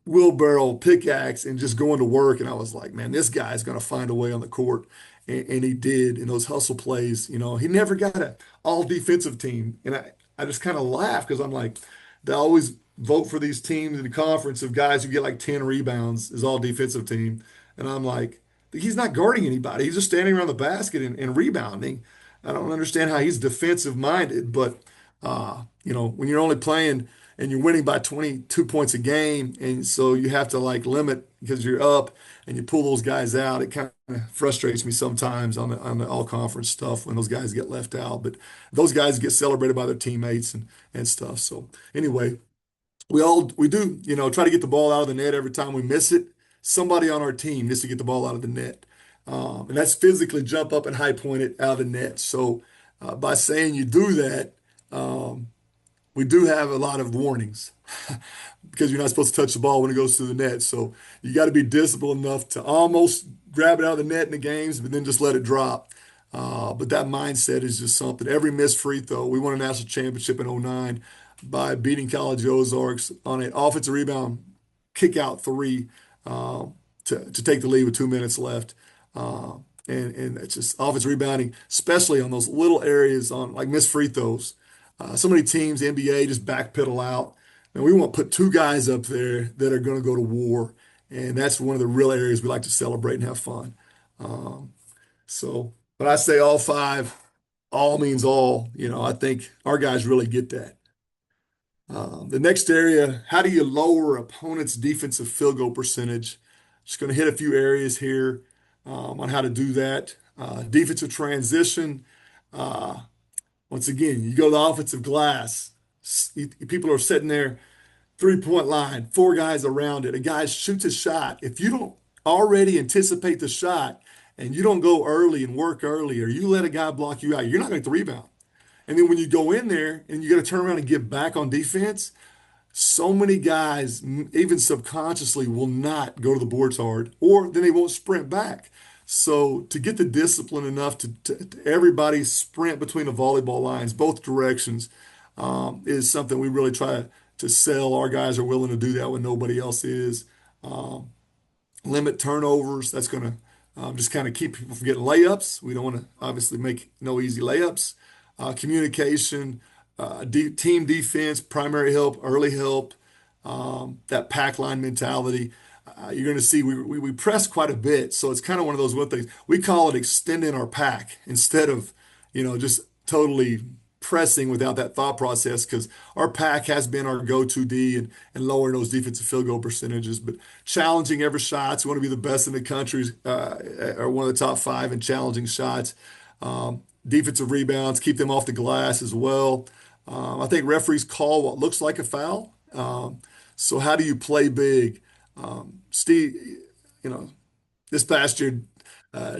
wheelbarrow, pickaxe, and just going to work. And I was like, man, this guy's going to find a way on the court. And he did in those hustle plays. He never got an all defensive team. And I just kind of laugh because I'm like, they always vote for these teams in the conference of guys who get like 10 rebounds as all defensive team. And I'm like, he's not guarding anybody. He's just standing around the basket and rebounding. I don't understand how he's defensive minded, but when you're only playing and you're winning by 22 points a game, and so you have to like limit because you're up and you pull those guys out. It kind of frustrates me sometimes on the all conference stuff when those guys get left out. But those guys get celebrated by their teammates and stuff. So anyway, we do, try to get the ball out of the net every time we miss it. Somebody on our team needs to get the ball out of the net. And that's physically jump up and high point it out of the net. So by saying you do that, um, we do have a lot of warnings because you're not supposed to touch the ball when it goes through the net. So you got to be disciplined enough to almost grab it out of the net in the games, but then just let it drop. But that mindset is just something. Every missed free throw, we won a national championship in '09 by beating College Ozarks on an offensive rebound kick out three to take the lead with 2 minutes left. And it's just offensive rebounding, especially on those little areas on like missed free throws. So many teams, the NBA, just backpedal out. And we want to put two guys up there that are going to go to war. And that's one of the real areas we like to celebrate and have fun. Um, so when I say all five, all means all. I think our guys really get that. The next area, how do you lower opponent's defensive field goal percentage? Just going to hit a few areas here on how to do that. Defensive transition. Uh, Once again, you go to the offensive glass. People are sitting there, 3-point line, four guys around it. A guy shoots a shot. If you don't already anticipate the shot and you don't go early and work early, or you let a guy block you out, you're not going to get the rebound. And then when you go in there and you got to turn around and get back on defense, so many guys, even subconsciously, will not go to the boards hard, or then they won't sprint back. So to get the discipline enough to everybody sprint between the volleyball lines, both directions, is something we really try to sell. Our guys are willing to do that when nobody else is. Um, Limit turnovers. That's going to just kind of keep people from getting layups. We don't want to obviously make no easy layups. Communication, team defense, primary help, early help, that pack line mentality. You're going to see we press quite a bit. So it's kind of one of those one things. We call it extending our pack instead of, just totally pressing without that thought process because our pack has been our go-to D and lowering those defensive field goal percentages. But challenging every shot. We want to be the best in the country or one of the top five in challenging shots. Defensive rebounds, keep them off the glass as well. I think referees call what looks like a foul. So how do you play big? Steve, this past year,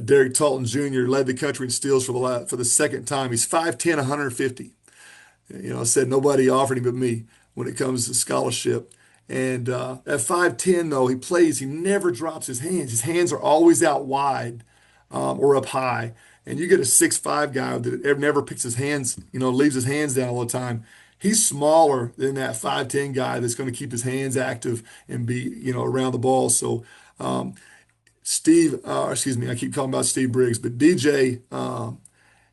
Derek Talton Jr. led the country in steals for the second time. He's 5'10", 150. Said nobody offered him but me when it comes to scholarship. And at 5'10", though, he never drops his hands. His hands are always out wide or up high. And you get a 6'5" guy that never picks his hands, leaves his hands down all the time. He's smaller than that 5'10" guy that's going to keep his hands active and be, around the ball. So excuse me, I keep calling about Steve Briggs, but DJ,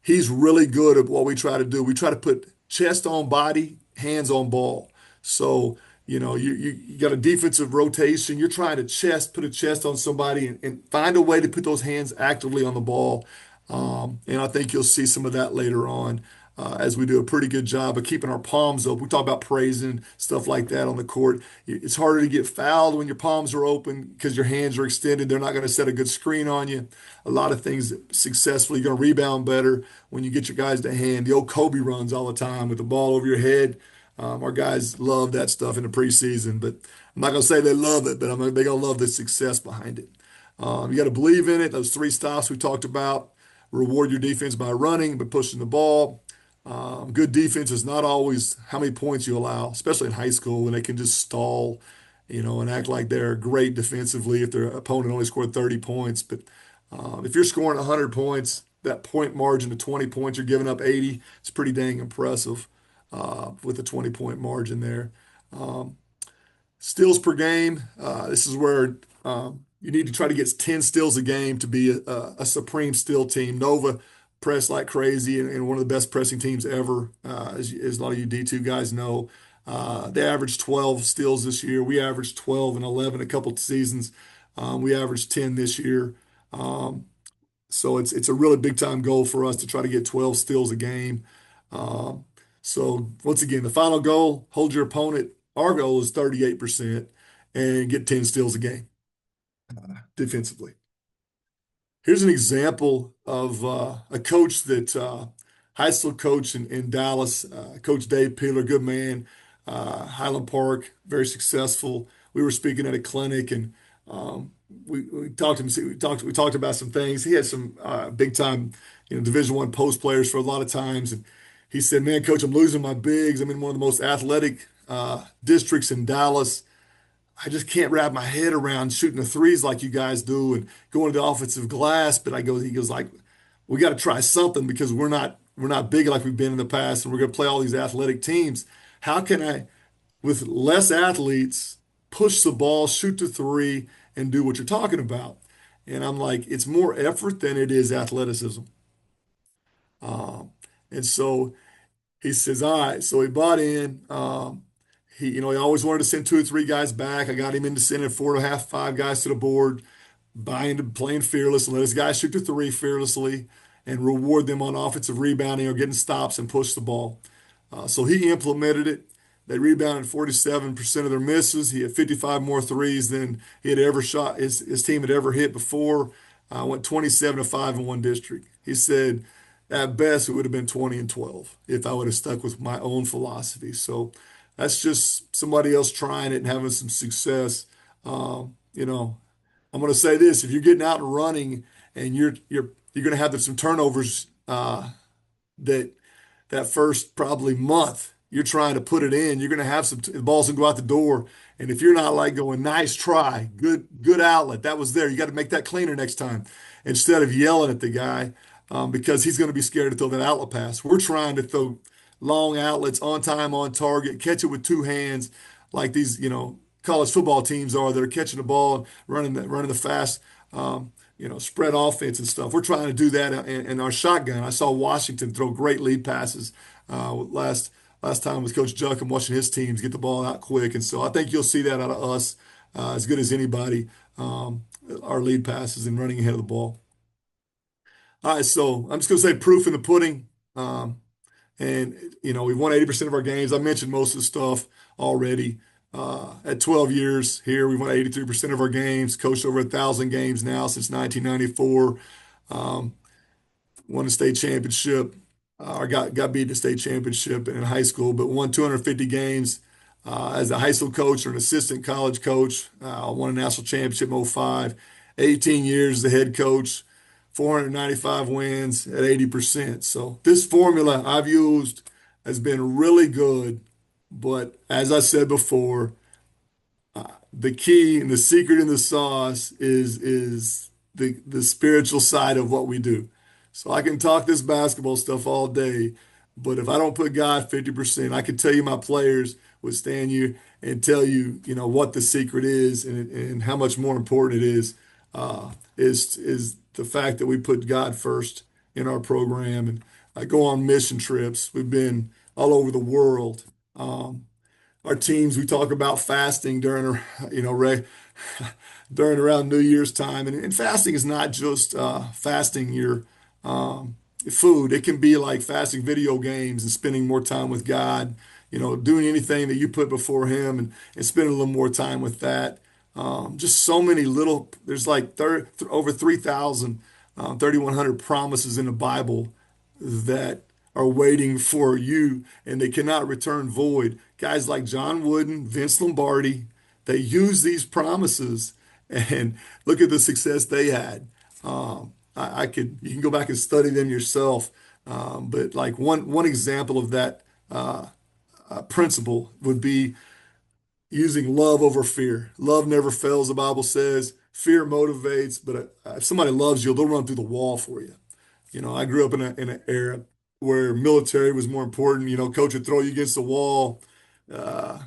he's really good at what we try to do. We try to put chest on body, hands on ball. So, you got a defensive rotation. You're trying to put a chest on somebody and find a way to put those hands actively on the ball. And I think you'll see some of that later on as we do a pretty good job of keeping our palms open. We talk about praising, stuff like that on the court. It's harder to get fouled when your palms are open because your hands are extended. They're not going to set a good screen on you. A lot of things successfully, you're going to rebound better when you get your guys to hand. The old Kobe runs all the time with the ball over your head. Our guys love that stuff in the preseason, but I'm not going to say they love it, but they're going to love the success behind it. You got to believe in it. Those three stops we talked about. Reward your defense by running, by pushing the ball. Good defense is not always how many points you allow, especially in high school when they can just stall and act like they're great defensively if their opponent only scored 30 points. But if you're scoring 100 points, that point margin of 20 points, you're giving up 80. It's pretty dang impressive with a 20-point margin there. Um, Steals per game. This is where you need to try to get 10 steals a game to be a supreme steal team. Nova press like crazy and one of the best pressing teams ever, as a lot of you D2 guys know. They averaged 12 steals this year. We averaged 12 and 11 a couple of seasons. We averaged 10 this year. Um, so it's a really big time goal for us to try to get 12 steals a game. Um, so once again, the final goal, hold your opponent. Our goal is 38% and get 10 steals a game defensively. Here's an example of a coach that high school coach in Dallas, Coach Dave Peeler, good man, Highland Park, very successful. We were speaking at a clinic and we talked to him. We talked about some things. He had some big time, Division I post players for a lot of times, and he said, "Man, Coach, I'm losing my bigs. I'm in one of the most athletic districts in Dallas. I just can't wrap my head around shooting the threes like you guys do and going to the offensive glass." But he goes like, "We got to try something because we're not big like we've been in the past, and we're going to play all these athletic teams. How can I, with less athletes, push the ball, shoot the three, and do what you're talking about?" And I'm like, it's more effort than it is athleticism. Um, and so he says, all right. So he bought in. He always wanted to send two or three guys back. I got him into sending four and a half, five guys to the board, buying to playing fearless and let his guys shoot the three fearlessly and reward them on offensive rebounding or getting stops and push the ball. So he implemented it. They rebounded 47% of their misses. He had 55 more threes than he had ever shot, his team had ever hit before. Went 27 to 5 in one district. He said, at best, it would have been 20 and 12 if I would have stuck with my own philosophy. So that's just somebody else trying it and having some success. I'm going to say this: if you're getting out and running and you're going to have some turnovers that that first probably month you're trying to put it in, you're going to have the balls going to go out the door. And if you're not like going, nice try, good outlet, that was there. You got to make that cleaner next time instead of yelling at the guy because he's going to be scared to throw that outlet pass. We're trying to throw long outlets on time, on target, catch it with two hands like these, college football teams are that are catching the ball and running the fast, spread offense and stuff. We're trying to do that in our shotgun. I saw Washington throw great lead passes last time with Coach Juck and watching his teams get the ball out quick. And so I think you'll see that out of us as good as anybody, our lead passes and running ahead of the ball. All right, so I'm just going to say proof in the pudding. We've won 80% of our games. I mentioned most of the stuff already. At 12 years here, we've won 83% of our games, coached over 1,000 games now since 1994. Won a state championship, or got beat in the state championship in high school, but won 250 games as a high school coach or an assistant college coach. Won a national championship in '05. 18 years as the head coach, 495 wins at 80%. So this formula I've used has been really good. But as I said before, the key and the secret in the sauce is the spiritual side of what we do. So I can talk this basketball stuff all day, but if I don't put God 50%, I can tell you my players would stand you and tell you, what the secret is and how much more important it is the fact that we put God first in our program. And I go on mission trips. We've been all over the world. Our teams, we talk about fasting during around New Year's time, and fasting is not just fasting your food. It can be like fasting video games and spending more time with God. Doing anything that you put before Him and spending a little more time with that. Just so many little. There's like over 3,000, 3,100 promises in the Bible that are waiting for you and they cannot return void. Guys like John Wooden, Vince Lombardi, they use these promises and look at the success they had. You can go back and study them yourself. But like one example of that principle would be using love over fear. Love never fails, the Bible says. Fear motivates, but if somebody loves you, they'll run through the wall for you. I grew up in an era where military was more important. Coach would throw you against the wall,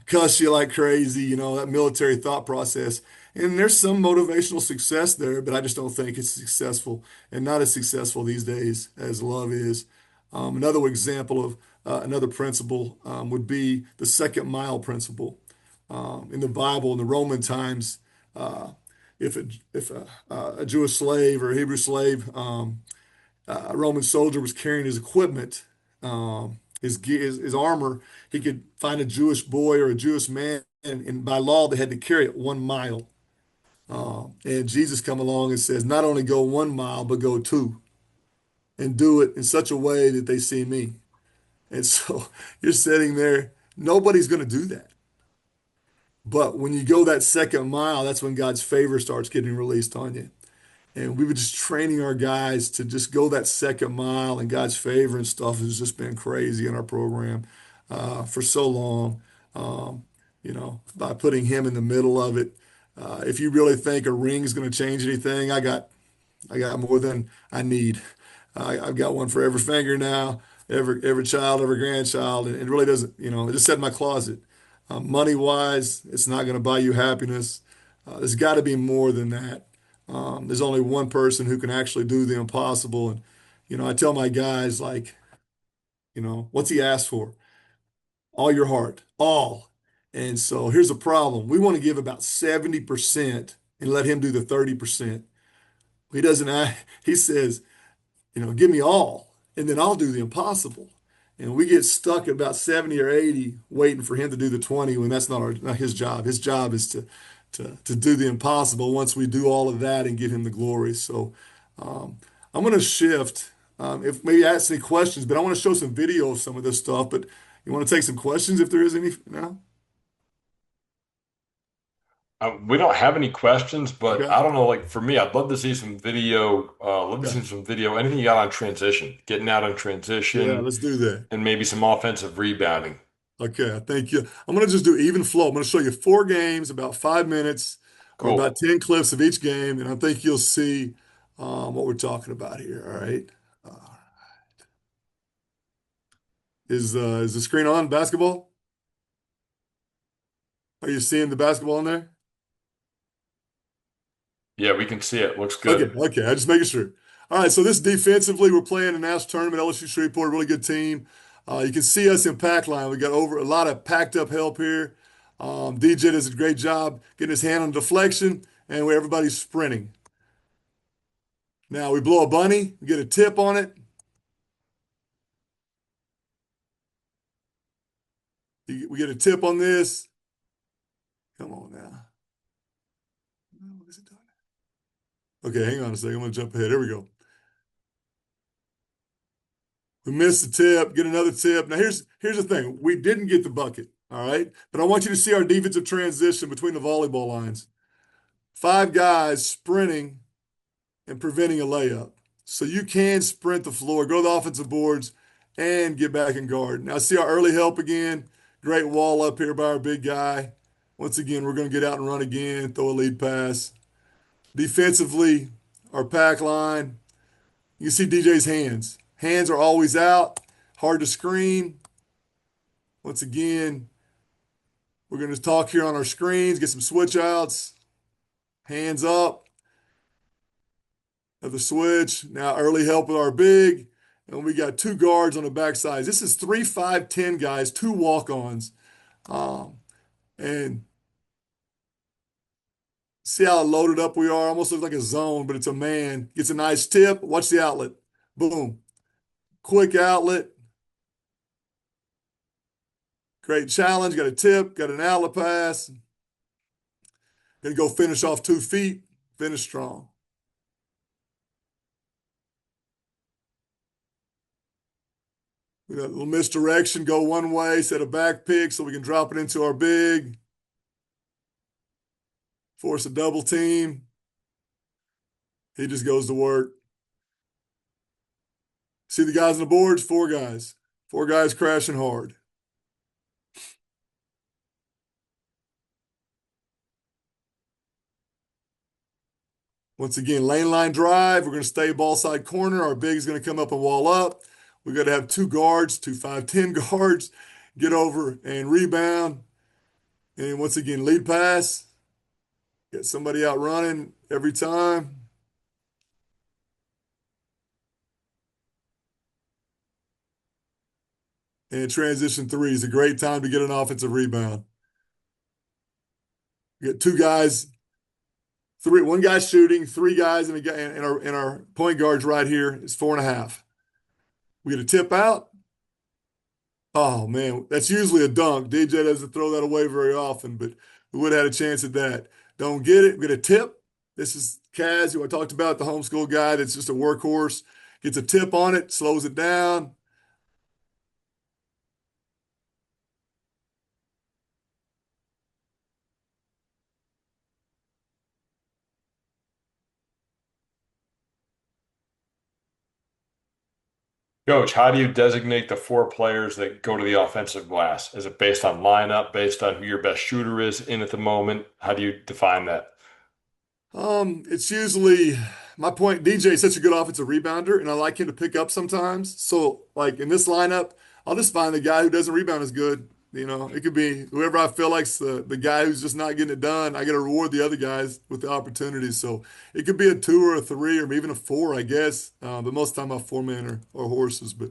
cuss you like crazy, that military thought process. And there's some motivational success there, but I just don't think it's successful and not as successful these days as love is. Another example of another principle would be the second mile principle. In the Bible, in the Roman times, uh, if a Jewish slave or a Hebrew slave, a Roman soldier was carrying his equipment, his armor, he could find a Jewish boy or a Jewish man, and by law they had to carry it 1 mile. And Jesus come along and says, not only go 1 mile, but go two, and do it in such a way that they see me. And so you're sitting there, nobody's going to do that. But when you go that second mile, that's when God's favor starts getting released on you. And we were just training our guys to just go that second mile, and God's favor and stuff has just been crazy in our program for so long. By putting him in the middle of it. If you really think a ring is going to change anything, I got more than I need. I've got one for every finger now, every child, every grandchild, and it really doesn't. It just sat in my closet. Money wise, it's not going to buy you happiness. There's got to be more than that. There's only one person who can actually do the impossible. And, I tell my guys, like, what's he asked for? All your heart, all. And so here's the problem. We want to give about 70% and let him do the 30%. He doesn't, he says, give me all, and then I'll do the impossible. And we get stuck at about 70 or 80 waiting for him to do the 20 when that's not his job. His job is to do the impossible once we do all of that and give him the glory. So I'm going to shift. If maybe ask any questions, but I want to show some video of some of this stuff. But you want to take some questions if there is any now? We don't have any questions, but Okay. I don't know. Like for me, I'd love to see some video. Love to Okay. see some video. Anything you got on transition, getting out on Yeah, transition, let's do that. and maybe some offensive rebounding. Okay, thank you. I'm going to just do even flow. I'm going to show you 4 games, about 5 minutes, or about Cool. 10 clips of each game, and I think you'll see what we're talking about here. All right. Uh, is the screen on basketball? Are you seeing the basketball in there? Yeah, we can see it. Looks Okay, good. okay. I just making sure. All right, so this defensively, we're playing a national tournament. LSU Shreveport, really good team. You can see us in pack line. We got over a lot of packed up help here. DJ does a great job getting his hand on deflection, and everybody's sprinting. Now we blow a bunny, we get a tip on it. We get a tip on this. Come on now. What is it doing? Okay, hang on a second. I'm going to jump ahead. Here we go. We missed the tip, get another tip. Now here's the thing. We didn't get the bucket, all right? But I want you to see our defensive transition between the volleyball lines. 5 guys sprinting and preventing a layup. So you can sprint the floor, go to the offensive boards, and get back in guard. Now see our early help again. Great wall up here by our big guy. Once again, we're going to get out and run again, throw a lead pass. Defensively, our pack line. You see DJ's hands. Hands are always out, hard to screen. Once again, we're going to talk here on our screens, get some switch outs. Hands up of the switch. Now early help with our big. And we got 2 guards on the backside. This is 3, 5, 10 guys, 2 walk-ons. And see how loaded up we are? Almost looks like a zone, but it's a man. Gets a nice tip. Watch the outlet. Boom. Quick outlet. Great challenge. Got a tip. Got an outlet pass. Gonna go finish off 2 feet. Finish strong. We got a little misdirection. Go one way. Set a back pick so we can drop it into our big. Force a double team. He just goes to work. See the guys on the boards? 4 guys. 4 guys crashing hard. Once again, lane line drive. We're going to stay ball side corner. Our big is going to come up and wall up. We got to have two guards, two 5'10" guards, get over and rebound. And once again, lead pass. Get somebody out running every time. And transition three is a great time to get an offensive rebound. We got two guys, one guy shooting, three guys, and our point guards right here is 4.5. We get a tip out. Oh man, that's usually a dunk. DJ doesn't throw that away very often, but we would have had a chance at that. Don't get it. We get a tip. This is Kaz, who I talked about, the homeschool guy that's just a workhorse. Gets a tip on it, slows it down. Coach, how do you designate the four players that go to the offensive glass? Is it based on lineup, based on who your best shooter is in at the moment? How do you define that? It's usually my point. DJ is such a good offensive rebounder, and I like him to pick up sometimes. So, like in this lineup, I'll just find the guy who doesn't rebound as good. It could be whoever I feel like's the guy who's just not getting it done. I got to reward the other guys with the opportunities. So it could be a two or a three or even a four, I guess. But most of the time, my four men are horses. But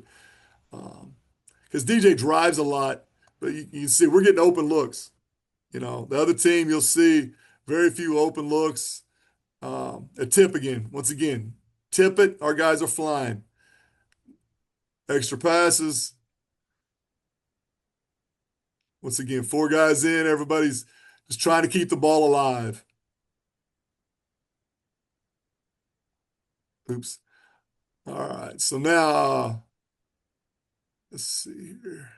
because DJ drives a lot, but you can see we're getting open looks. The other team, you'll see very few open looks. A tip again. Once again, tip it. Our guys are flying. Extra passes. Once again, four guys in. Everybody's just trying to keep the ball alive. Oops. All right. So now, let's see here.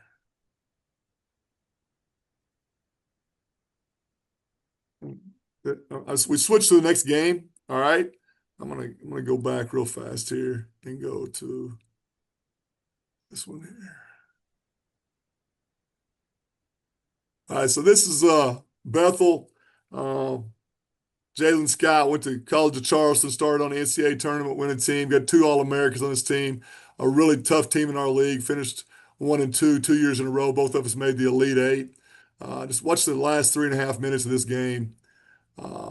We switch to the next game. All right. I'm gonna go back real fast here and go to this one here. All right, so this is Bethel. Jalen Scott went to College of Charleston, started on the NCAA tournament winning team, got two All-Americans on his team, a really tough team in our league, finished 1 and 2 2 years in a row. Both of us made the Elite Eight. Just watch the last 3.5 minutes of this game.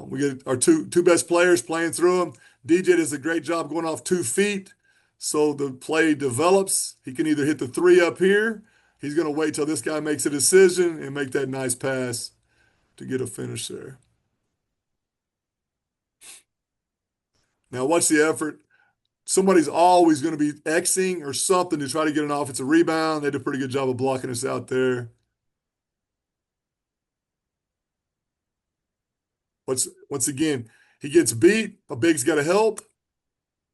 We get our two best players playing through them. DJ does a great job going off 2 feet, so the play develops. He can either hit the three up here. He's going to wait till this guy makes a decision and make that nice pass to get a finish there. Now watch the effort. Somebody's always going to be Xing or something to try to get an offensive rebound. They did a pretty good job of blocking us out there. Once again, he gets beat. A big's got to help.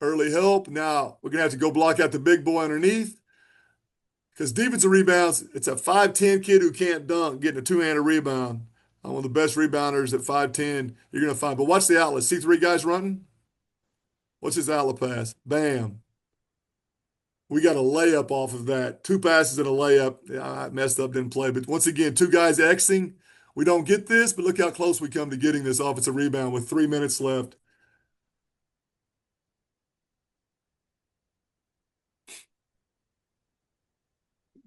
Early help. Now we're going to have to go block out the big boy underneath. Because defensive rebounds, it's a 5'10" kid who can't dunk getting a two-handed rebound. One of the best rebounders at 5'10" you're going to find. But watch the outlet. See 3 guys running? What's his outlet pass? Bam. We got a layup off of that. 2 passes and a layup. Yeah, I messed up, didn't play. But once again, 2 guys Xing. We don't get this, but look how close we come to getting this offensive rebound with 3 minutes left.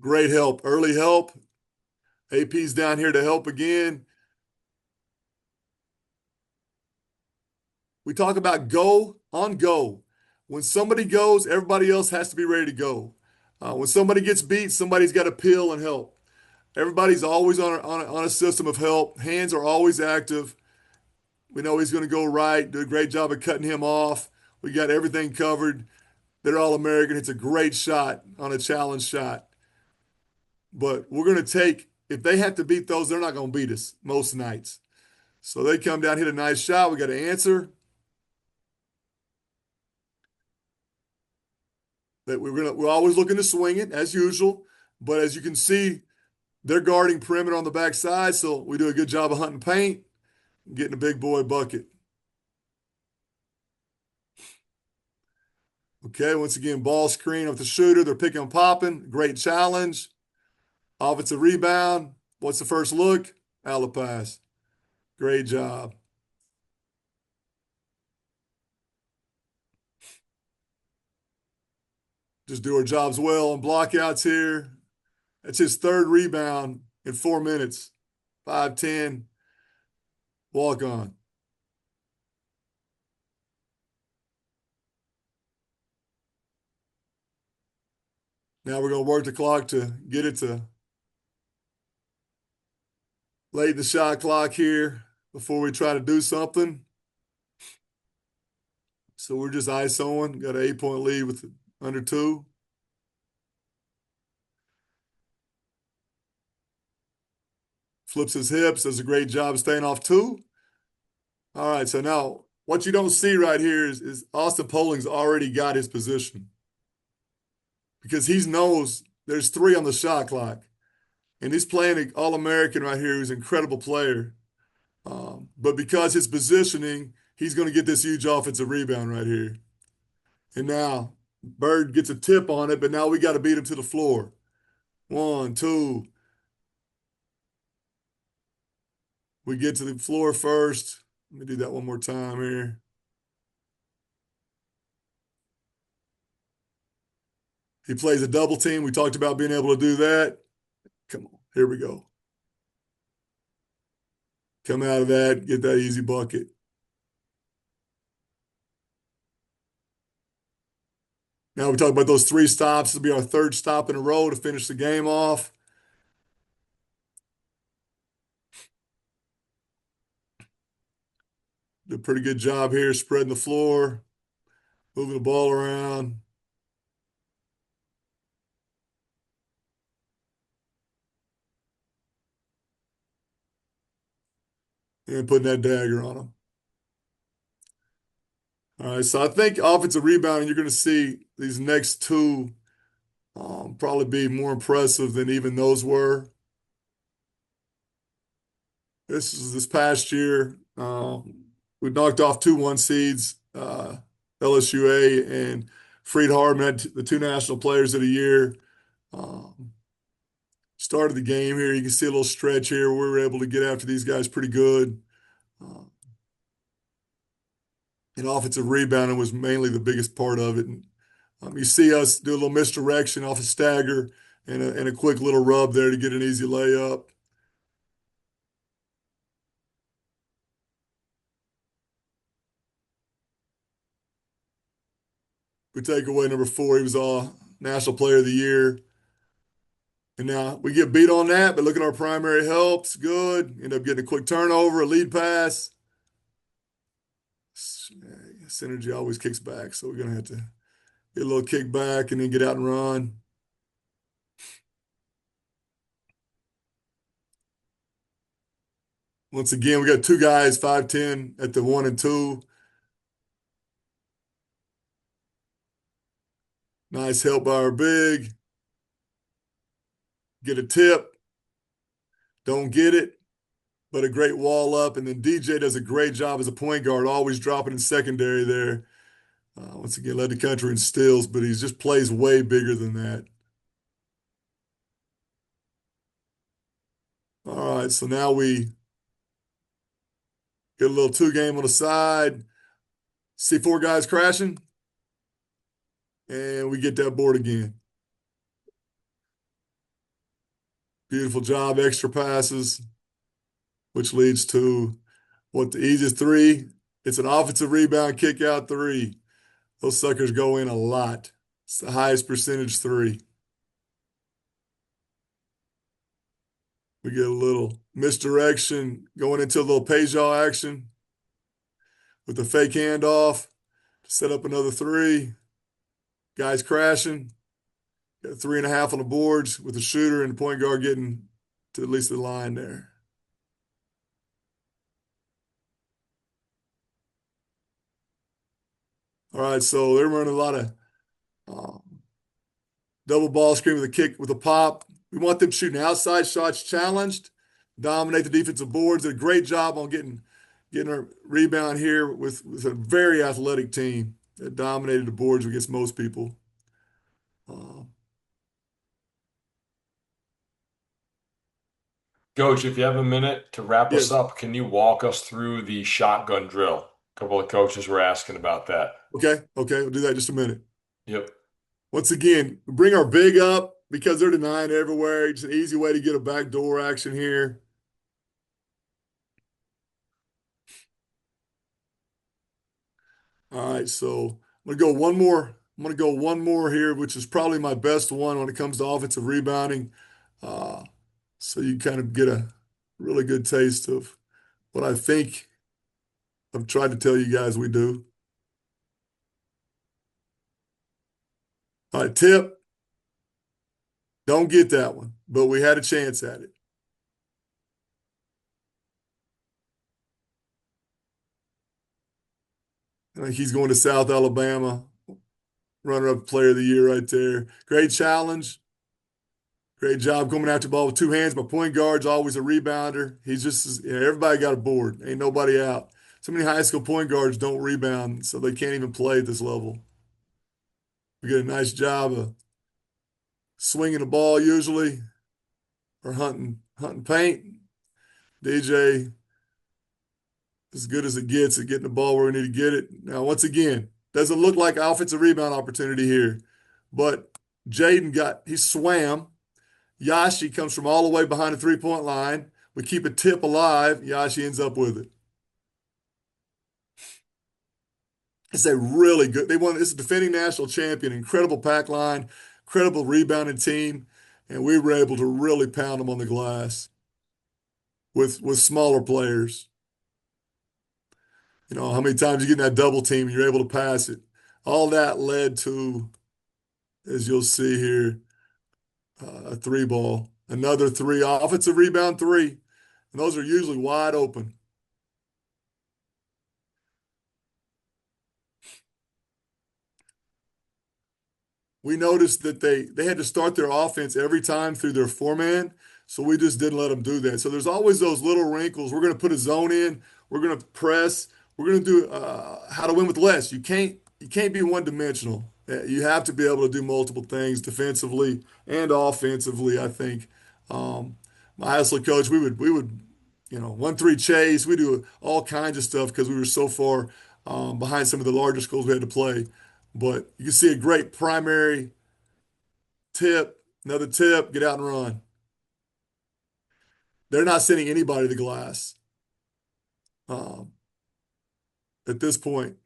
Great help. Early help. AP's down here to help again. We talk about go on go. When somebody goes, everybody else has to be ready to go. When somebody gets beat, somebody's got to peel and help. Everybody's always on a system of help. Hands are always active. We know he's going to go right. Do a great job of cutting him off. We got everything covered. They're all American. It's a great shot on a challenge shot. But we're going to take, if they have to beat those, they're not going to beat us most nights. So they come down, hit a nice shot. We got to answer. That we're always looking to swing it as usual. But as you can see, they're guarding perimeter on the backside, so we do a good job of hunting paint and getting a big boy bucket. Okay, once again, ball screen with the shooter. They're picking and popping. Great challenge. Offensive rebound. What's the first look? Outlet pass. Great job. Just do our jobs well on blockouts here. That's his third rebound in 4 minutes. 5-10, walk on. Now we're going to work the clock to get it to late in the shot clock here before we try to do something. So we're just ISOing. Got an 8-point lead with under 2. Flips his hips, does a great job staying off 2. All right, so now what you don't see right here is Austin Polling's already got his position because he knows there's 3 on the shot clock. And he's playing an All-American right here who's an incredible player. But because his positioning, he's going to get this huge offensive rebound right here. And now Bird gets a tip on it, but now we got to beat him to the floor. 1, 2. We get to the floor first. Let me do that one more time here. He plays a double team. We talked about being able to do that. Come on, here we go. Come out of that, get that easy bucket. Now we talk about those 3 stops. This will be our 3rd stop in a row to finish the game off. Did a pretty good job here spreading the floor, moving the ball around. And putting that dagger on him. All right, so I think offensive rebounding, you're going to see these next 2 probably be more impressive than even those were. This past year. We knocked off 2 1 seeds, LSUA and Freed Hardman, had the 2 national players of the year. Started the game here. You can see a little stretch here where we were able to get after these guys pretty good. And offensive rebounding was mainly the biggest part of it. And, you see us do a little misdirection off a stagger and a quick little rub there to get an easy layup. We take away number 4. He was all National Player of the Year. And now we get beat on that, but look at our primary helps. Good. End up getting a quick turnover, a lead pass. Synergy always kicks back, so we're going to have to get a little kick back and then get out and run. Once again, we got 2 guys, 5'10", at the 1 and 2. Nice help by our big. Get a tip. Don't get it, but a great wall up. And then DJ does a great job as a point guard, always dropping in secondary there. Once again, led the country in steals, but he just plays way bigger than that. All right, so now we get a little 2 game on the side. See 4 guys crashing. And we get that board again. Beautiful job, extra passes, which leads to what the easiest 3. It's an offensive rebound, kick out 3. Those suckers go in a lot. It's the highest percentage 3. We get a little misdirection going into a little Peugeot action with the fake handoff to set up another 3. Guys crashing. Got 3.5 on the boards with the shooter and the point guard getting to at least the line there. All right, so they're running a lot of double ball screen with a kick with a pop. We want them shooting outside shots challenged, dominate the defensive boards. Did a great job on getting our rebound here with a very athletic team that dominated the boards against most people. Coach, if you have a minute to wrap us Yes. up, can you walk us through the shotgun drill? A couple of coaches were asking about that. Okay. We'll do that in just a minute. Yep. Once again, bring our big up because they're denying everywhere. It's an easy way to get a backdoor action here. All right, so I'm gonna go one more. I'm gonna go one more here, which is probably my best one when it comes to offensive rebounding. Uh, so you kind of get a really good taste of what I think I've tried to tell you guys we do. All right, tip. Don't get that one, but we had a chance at it. I think he's going to South Alabama. Runner-up player of the year right there. Great challenge. Great job coming after the ball with two hands. My point guard's always a rebounder. He's just, everybody got a board. Ain't nobody out. So many high school point guards don't rebound, so they can't even play at this level. We get a nice job of swinging the ball usually, or hunting paint. DJ, as good as it gets at getting the ball where we need to get it. Now, once again, doesn't look like offensive rebound opportunity here, but he swam. Yashi comes from all the way behind the three-point line. We keep a tip alive. Yashi ends up with it. It's a really good. This is defending national champion, incredible pack line, incredible rebounding team, and we were able to really pound them on the glass with smaller players. You know, how many times you get in that double team and you're able to pass it. All that led to, as you'll see here, a three ball, another three, offensive rebound three. And those are usually wide open. We noticed that they had to start their offense every time through their four-man, so we just didn't let them do that. So there's always those little wrinkles. We're going to put a zone in. We're going to press. We're going to do how to win with less. You can't be one-dimensional. You have to be able to do multiple things defensively and offensively, I think. My high school coach, we would 1-3 chase. We do all kinds of stuff because we were so far behind some of the larger schools we had to play. But you can see a great primary tip, another tip, get out and run. They're not sending anybody to the glass um, at this point.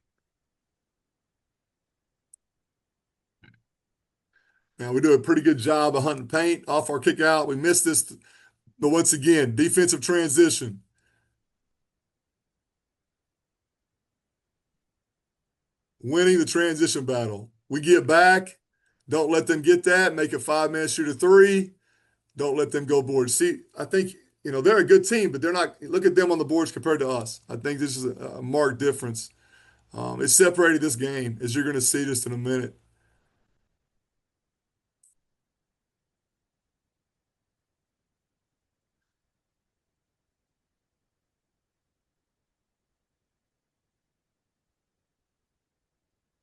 Now we do a pretty good job of hunting paint off our kick out. We missed this, but once again, defensive transition. Winning the transition battle. We get back. Don't let them get that. Make a five-man shooter three. Don't let them go board. See, I think, they're a good team, but they're not. Look at them on the boards compared to us. I think this is a marked difference. It separated this game, as you're going to see just in a minute.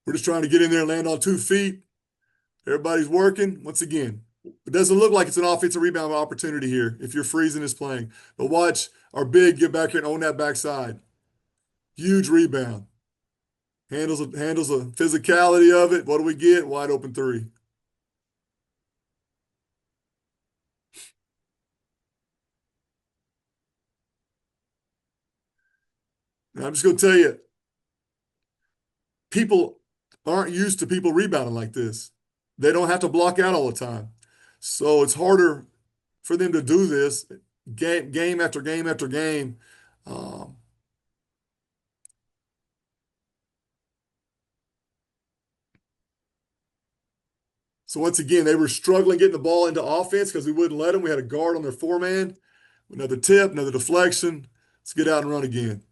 We're just trying to get in there and land on 2 feet. Everybody's working. Once again, it doesn't look like it's an offensive rebound opportunity here if you're freezing this playing. But watch our big get back here and own that backside. Huge rebound. Handles the physicality of it. What do we get? Wide open three. And I'm just going to tell you, people aren't used to people rebounding like this. They don't have to block out all the time. So it's harder for them to do this game after game after game. Um, so once again, they were struggling getting the ball into offense because we wouldn't let them. We had a guard on their four-man. Another tip, another deflection. Let's get out and run again.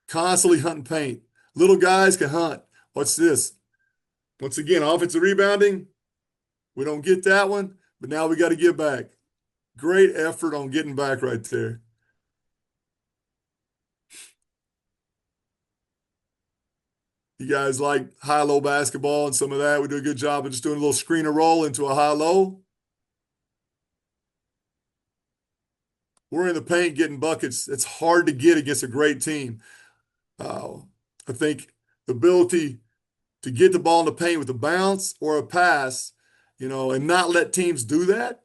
Constantly hunting paint. Little guys can hunt. What's this? Once again, offensive rebounding. We don't get that one, but now we got to get back. Great effort on getting back right there. You guys like high-low basketball and some of that. We do a good job of just doing a little screen and roll into a high-low. We're in the paint getting buckets. It's hard to get against a great team. I think the ability to get the ball in the paint with a bounce or a pass, and not let teams do that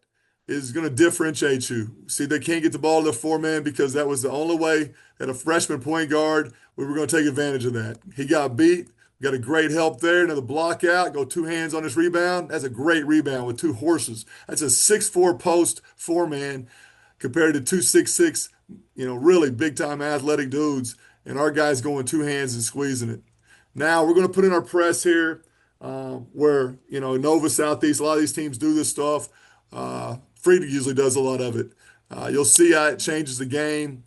is going to differentiate you. See, they can't get the ball to the four-man because that was the only way that a freshman point guard, we were going to take advantage of that. He got beat. We got a great help there. Another block out. Go two hands on this rebound. That's a great rebound with two horses. That's a 6'4" post four-man compared to 2'6", really big-time athletic dudes. And our guys going two hands and squeezing it. Now we're going to put in our press here, where Nova Southeast, a lot of these teams do this stuff. Freed usually does a lot of it. You'll see how it changes the game.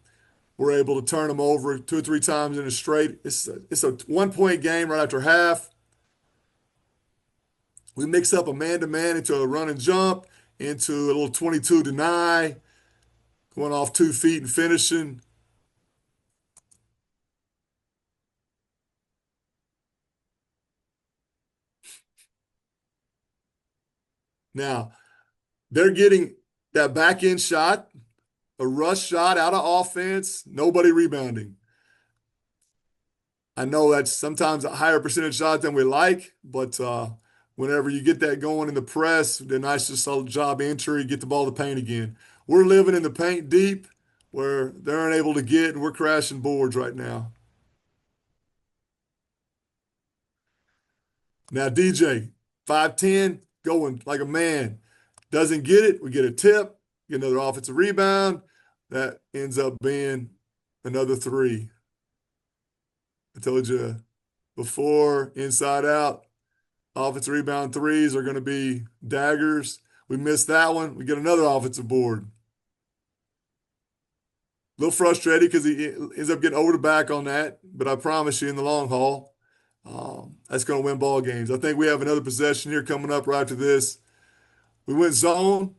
We're able to turn them over two or three times in a straight. It's a 1-point game right after half. We mix up a man-to-man into a run and jump, into a little 22 deny, going off 2 feet and finishing. Now, they're getting that back end shot, a rush shot out of offense, nobody rebounding. I know that's sometimes a higher percentage shot than we like, but whenever you get that going in the press, then nice just a job entry, get the ball to paint again. We're living in the paint deep where they're unable to get, and we're crashing boards right now. Now, DJ, 5'10", going like a man. Doesn't get it, we get a tip, get another offensive rebound. That ends up being another three. I told you before, inside out, offensive rebound threes are going to be daggers. We missed that one. We get another offensive board. A little frustrated because he ends up getting over the back on that, but I promise you in the long haul, that's going to win ball games. I think we have another possession here coming up right after this. We went zone.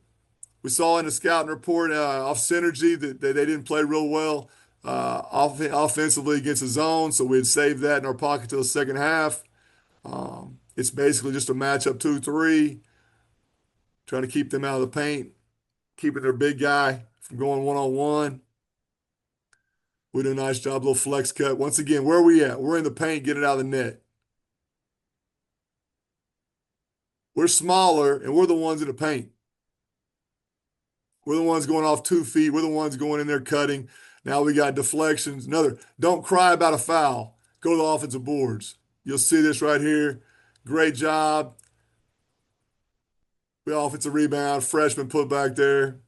We saw in the scouting report off synergy that they didn't play real well offensively against the zone, so we had saved that in our pocket till the second half. It's basically just a matchup 2-3, trying to keep them out of the paint, keeping their big guy from going one-on-one. We do a nice job, little flex cut. Once again, where are we at? We're in the paint, get it out of the net. We're smaller, and we're the ones in the paint. We're the ones going off 2 feet. We're the ones going in there cutting. Now we got deflections. Another, don't cry about a foul. Go to the offensive boards. You'll see this right here. Great job. We offensive rebound. Freshman put back there.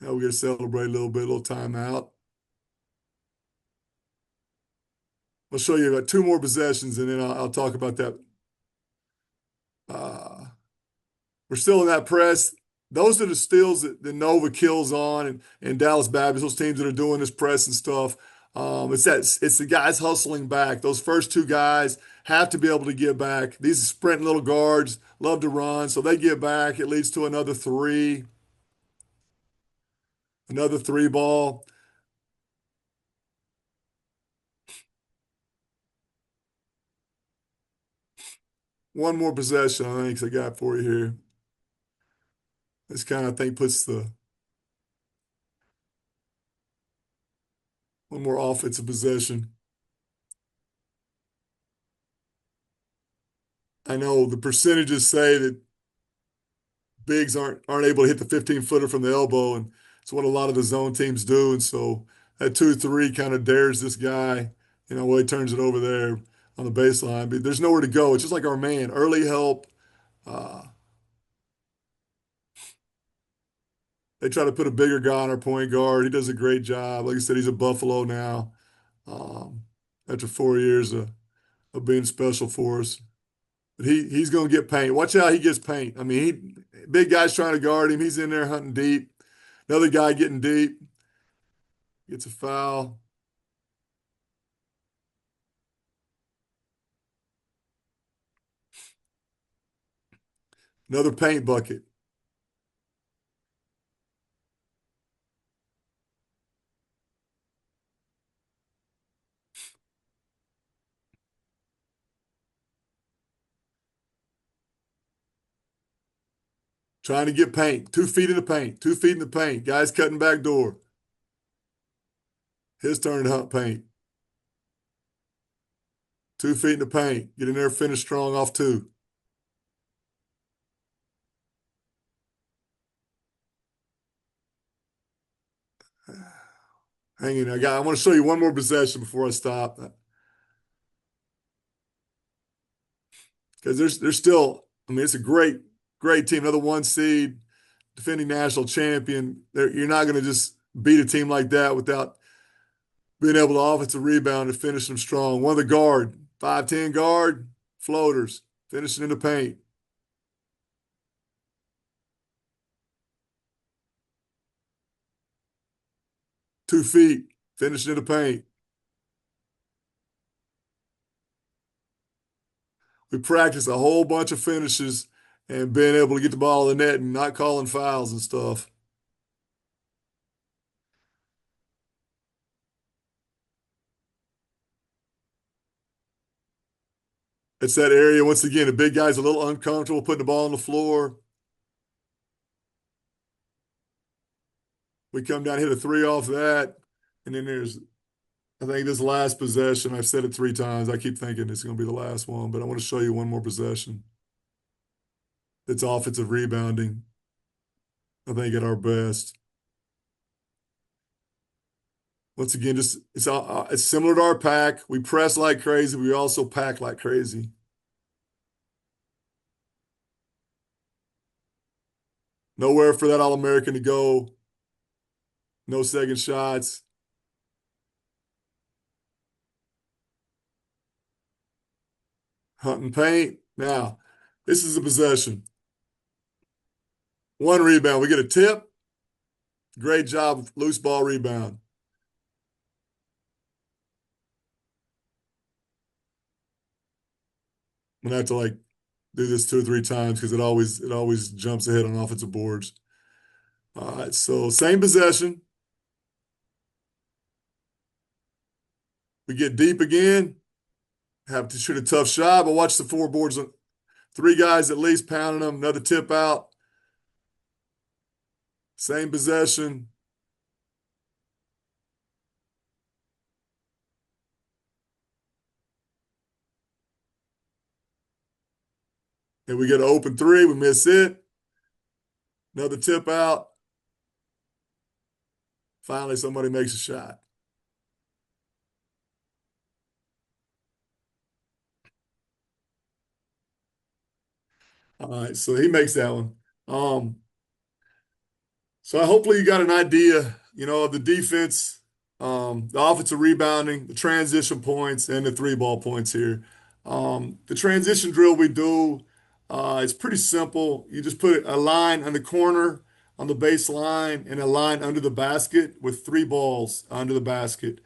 Now we're going to celebrate a little bit, a little timeout. I'll show you about 2 more possessions, and then I'll talk about that. We're still in that press. Those are the steals that Nova kills on, and Dallas Baptist, those teams that are doing this press and stuff. It's the guys hustling back. Those first 2 guys have to be able to get back. These are sprinting little guards, love to run, so they get back. It leads to another 3. Another 3 ball. One more possession, I think, I got for you here. This kind of, I think, puts one more offensive possession. I know the percentages say that bigs aren't able to hit the 15-footer from the elbow, and it's what a lot of the zone teams do. And so that 2-3 kind of dares this guy, well, he turns it over there on the baseline. But there's nowhere to go. It's just like our man, early help. They try to put a bigger guy on our point guard. He does a great job. Like I said, he's a Buffalo now, after 4 years of being special for us. But he's going to get paint. Watch how he gets paint. I mean, big guy's trying to guard him. He's in there hunting deep. Another guy getting deep. Gets a foul. Another paint bucket. Trying to get paint. 2 feet in the paint. 2 feet in the paint. Guys cutting back door. His turn to hunt paint. 2 feet in the paint. Get in there, finish strong off two. Hang in there. I want to show you one more possession before I stop. Because there's still, I mean, it's a great team. Another one seed, defending national champion. You're not going to just beat a team like that without being able to offensive rebound and finish them strong. One of the guard, 5'10" guard, floaters, finishing in the paint. Two feet, finishing in the paint. We practice a whole bunch of finishes and being able to get the ball in the net and not calling fouls and stuff. It's that area, once again, the big guy's a little uncomfortable putting the ball on the floor. We come down, hit a three off that. And then I think this last possession, I've said it 3 times. I keep thinking it's going to be the last one, but I want to show you one more possession. It's offensive rebounding. I think at our best. Once again, it's similar to our pack. We press like crazy. We also pack like crazy. Nowhere for that All-American to go. No second shots. Hunting paint. Now, this is a possession. One rebound. We get a tip. Great job, loose ball rebound. I'm gonna have to do this 2 or 3 times because it always jumps ahead on offensive boards. All right, so same possession. We get deep again. Have to shoot a tough shot, but watch the 4 boards. 3 guys at least pounding them. Another tip out. Same possession. And we get an open 3. We miss it. Another tip out. Finally, somebody makes a shot. All right, so he makes that one. So hopefully you got an idea, of the defense, the offensive rebounding, the transition points, and the 3-ball points here. The transition drill we do, it's pretty simple. You just put a line on the corner, on the baseline, and a line under the basket with 3 balls under the basket.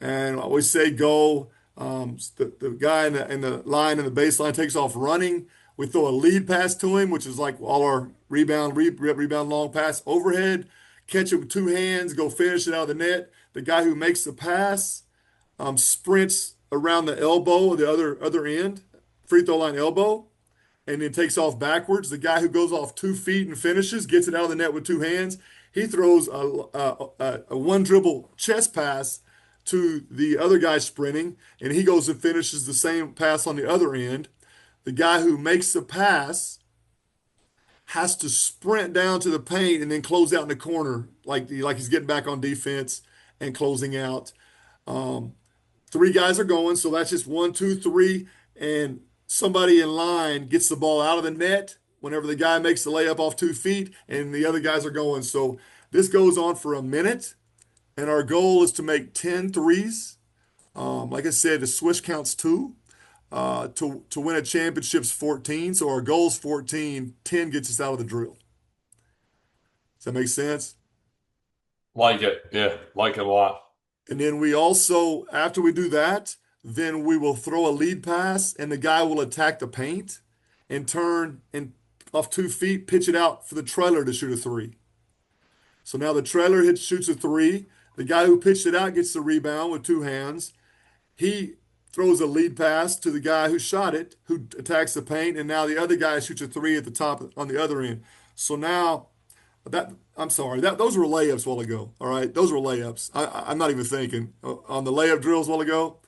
And I always say go. The guy in the line in the baseline takes off running. We throw a lead pass to him, which is like all our rebound long pass overhead. Catch it with 2 hands, go finish it out of the net. The guy who makes the pass sprints around the elbow, the other end, free throw line elbow, and then takes off backwards. The guy who goes off 2 feet and finishes, gets it out of the net with 2 hands. He throws a one dribble chest pass to the other guy sprinting, and he goes and finishes the same pass on the other end. The guy who makes the pass has to sprint down to the paint and then close out in the corner like he's getting back on defense and closing out. 3 guys are going, so that's just 1, 2, 3, and somebody in line gets the ball out of the net whenever the guy makes the layup off 2 feet, and the other guys are going. So this goes on for a minute, and our goal is to make 10 threes. Like I said, the swish counts 2. To win a championship's 14, so our goal is 14. 10 gets us out of the drill. Does that make sense? Like it. Yeah, like it a lot. And then we also, after we do that, then we will throw a lead pass, and the guy will attack the paint and turn and off 2 feet, pitch it out for the trailer to shoot a 3. So now the trailer shoots a 3. The guy who pitched it out gets the rebound with 2 hands. He throws a lead pass to the guy who shot it, who attacks the paint, and now the other guy shoots a 3 at the top on the other end. So now I'm sorry. Those were layups a while ago. All right, those were layups. I'm not even thinking on the layup drills a while ago.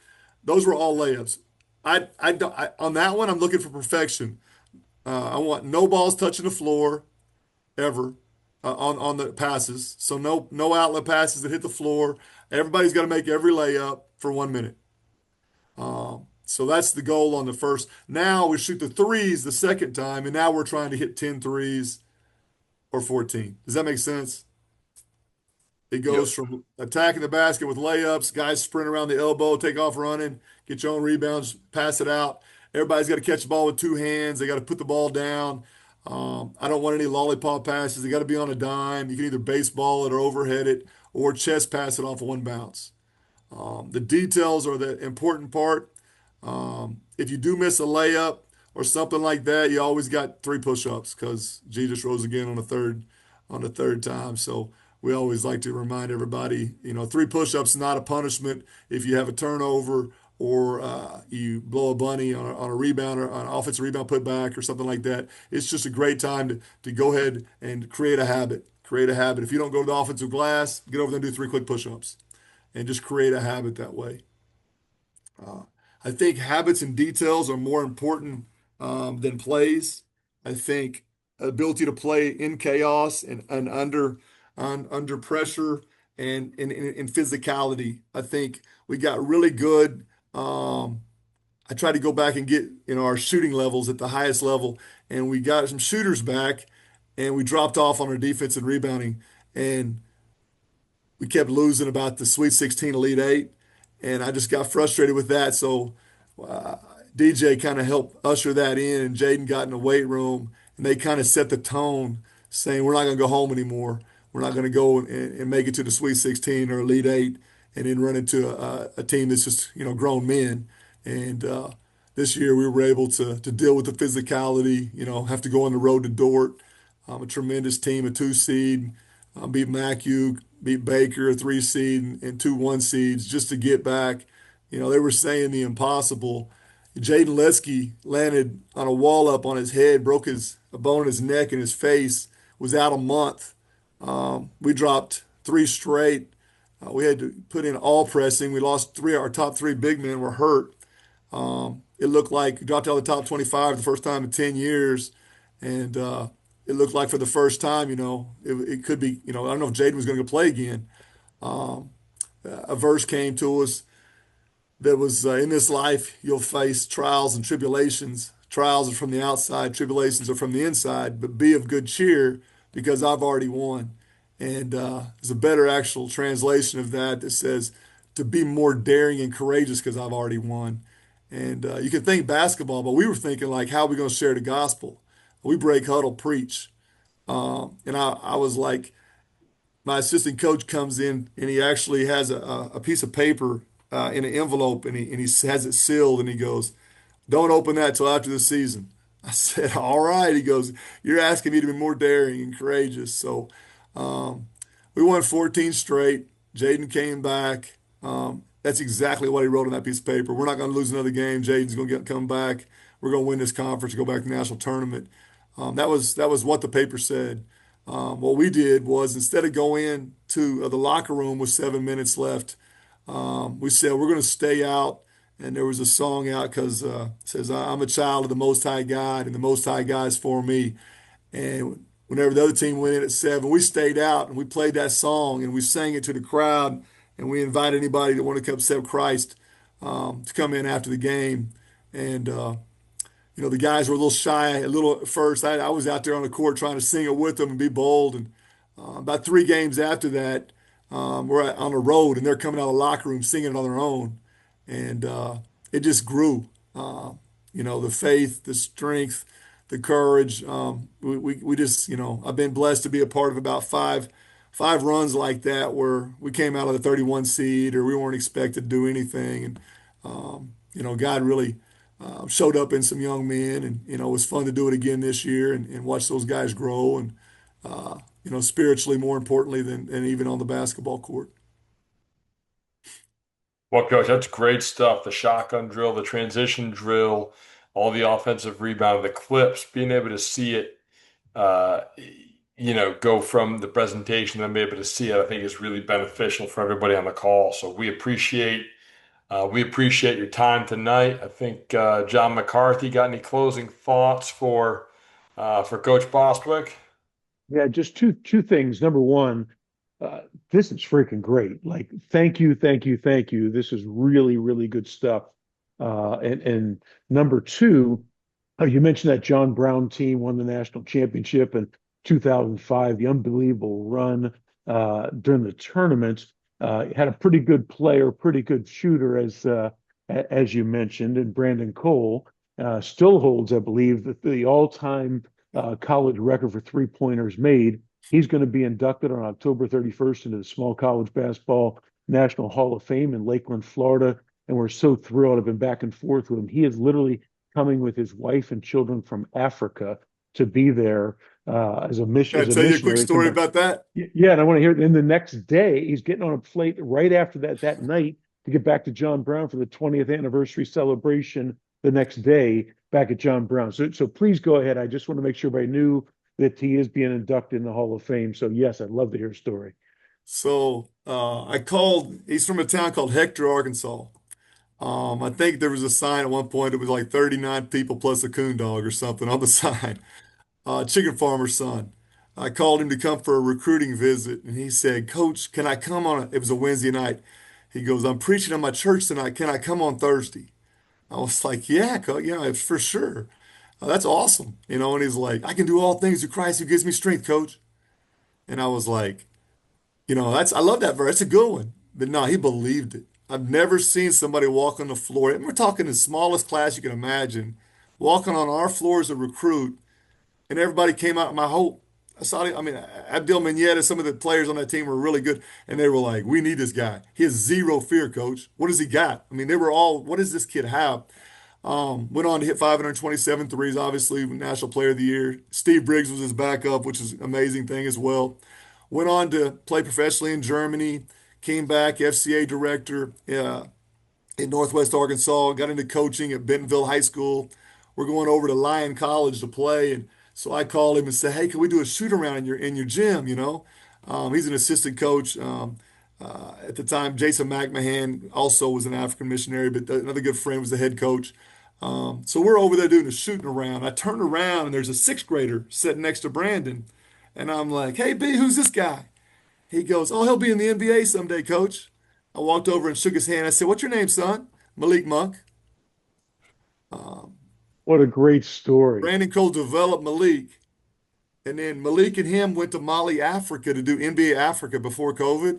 Those were all layups. On that one, I'm looking for perfection. I want no balls touching the floor ever on the passes. So no outlet passes that hit the floor. Everybody's got to make every layup for 1 minute. So that's the goal on the first. Now we shoot the threes the second time, and now we're trying to hit 10 threes or 14. Does that make sense? It Yep. goes from attacking the basket with layups, guys sprint around the elbow, take off running, get your own rebounds, pass it out. Everybody's got to catch the ball with two hands. They got to put the ball down. I don't want any lollipop passes. They got to be on a dime. You can either baseball it or overhead it or chest pass it off of one bounce. The details are the important part. If you do miss a layup or something like that, you always got three push-ups because Jesus rose again on the third time. So we always like to remind everybody, three push-ups is not a punishment if you have a turnover or you blow a bunny on a rebound or on an offensive rebound putback or something like that. It's just a great time to go ahead and create a habit. Create a habit. If you don't go to the offensive glass, get over there and do three quick push-ups and just create a habit that way. Uh, I think habits and details are more important than plays. I think ability to play in chaos and under pressure and in physicality. I think we got really good. I tried to go back and get our shooting levels at the highest level, and we got some shooters back, and we dropped off on our defense and rebounding, and we kept losing about the Sweet 16 Elite Eight, and I just got frustrated with that. So uh, DJ kind of helped usher that in, and Jaden got in the weight room, and they kind of set the tone, saying we're not going to go home anymore. We're not going to go and make it to the Sweet 16 or Elite Eight, and then run into a team that's just grown men. And this year we were able to deal with the physicality. Have to go on the road to Dort, a tremendous team, a 2 seed, beat MacU, beat Baker, a 3 seed, and two 1 seeds just to get back. They were saying the impossible. Jaden Leskey landed on a wall up on his head, broke a bone in his neck and his face, was out a month. We dropped three straight. We had to put in all pressing. We lost three. Our top three big men were hurt. It looked like we dropped out of the top 25 the first time in 10 years. And it looked like for the first time, it could be, I don't know if Jaden was going to play again. Um, a verse came to us that was in this life, you'll face trials and tribulations. Trials are from the outside, tribulations are from the inside, but be of good cheer because I've already won. And there's a better actual translation of that that says to be more daring and courageous because I've already won. And you can think basketball, but we were thinking like, how are we going to share the gospel? We break huddle, preach. And I was like, my assistant coach comes in and he actually has a piece of paper in an envelope and he has it sealed and he goes, don't open that till after the season. I said, all right. He goes, you're asking me to be more daring and courageous. So um, we won 14 straight. Jaden came back. That's exactly what he wrote on that piece of paper. We're not going to lose another game. Jaden's going to come back. We're going to win this conference, go back to the national tournament. That was what the paper said. What we did was instead of going to the locker room with 7 minutes left, we said we're going to stay out. And there was a song out because says I'm a child of the Most High God, and the Most High God is for me. And whenever the other team went in at 7, we stayed out and we played that song and we sang it to the crowd. And we invited anybody that wanted to come accept Christ to come in after the game. And the guys were a little shy, a little at first. I was out there on the court trying to sing it with them and be bold. And about 3 games after that, we're on the road and they're coming out of the locker room singing it on their own. And it just grew. The faith, the strength, the courage. We just, I've been blessed to be a part of about five runs like that where we came out of the 31 seed or we weren't expected to do anything. And, God really showed up in some young men, and it was fun to do it again this year and watch those guys grow and spiritually more importantly than even on the basketball court. Well, Coach, that's great stuff. The shotgun drill, the transition drill, all the offensive rebound, the clips, being able to see it. Uh, go from the presentation and be able to see it, I think is really beneficial for everybody on the call. So we appreciate your time tonight. I think John McCarthy got any closing thoughts for Coach Bostwick? Yeah, just two things. Number one, uh, this is freaking great. Like, thank you, thank you, thank you. This is really, really good stuff. And number two, you mentioned that John Brown team won the national championship in 2005, the unbelievable run during the tournament. Had a pretty good player, pretty good shooter, as you mentioned, and Brandon Cole still holds, I believe, the all-time college record for three-pointers made. He's going to be inducted on October 31st into the Small College Basketball National Hall of Fame in Lakeland, Florida. And we're so thrilled. I've been back and forth with him. He is literally coming with his wife and children from Africa to be there as a mission, Can I as a tell you a quick missionary. Come story back. about that? Yeah, and I want to hear it. And the next day, he's getting on a flight right after that night to get back to John Brown for the 20th anniversary celebration the next day back at John Brown. So please go ahead. I just want to make sure everybody knew that he is being inducted in the Hall of Fame. So yes, I'd love to hear a story. So I called, he's from a town called Hector, Arkansas. I think there was a sign at one point, it was like 39 people plus a coon dog or something on the sign. Chicken farmer's son. I called him to come for a recruiting visit, and he said, Coach, can I come on? It was a Wednesday night. He goes, I'm preaching at my church tonight. Can I come on Thursday? I was like, yeah, yeah, for sure. That's awesome. And he's like, I can do all things through Christ who gives me strength, Coach. And I was like, I love that verse. It's a good one. But no, he believed it. I've never seen somebody walk on the floor. And we're talking the smallest class you can imagine, walking on our floor as a recruit, and everybody came out. My whole, I saw, I mean, Abdul Mineta, some of the players on that team were really good, and they were like, "We need this guy. He has zero fear, Coach. What does he got?" I mean, they were all, "What does this kid have?" Went on to hit 527 threes, obviously, National Player of the Year. Steve Briggs was his backup, which is an amazing thing as well. Went on to play professionally in Germany, came back, FCA director in Northwest Arkansas, got into coaching at Bentonville High School. We're going over to Lyon College to play. And so I called him and said, hey, can we do a shoot around in your gym, He's an assistant coach. At the time, Jason McMahon also was an African missionary, but another good friend was the head coach. So we're over there doing a shooting around. I turned around and there's a sixth grader sitting next to Brandon. And I'm like, hey, B, who's this guy? He goes, oh, he'll be in the NBA someday, coach. I walked over and shook his hand. I said, what's your name, son? Malik Monk. What a great story. Brandon Cole developed Malik. And then Malik and him went to Mali, Africa to do NBA Africa before COVID.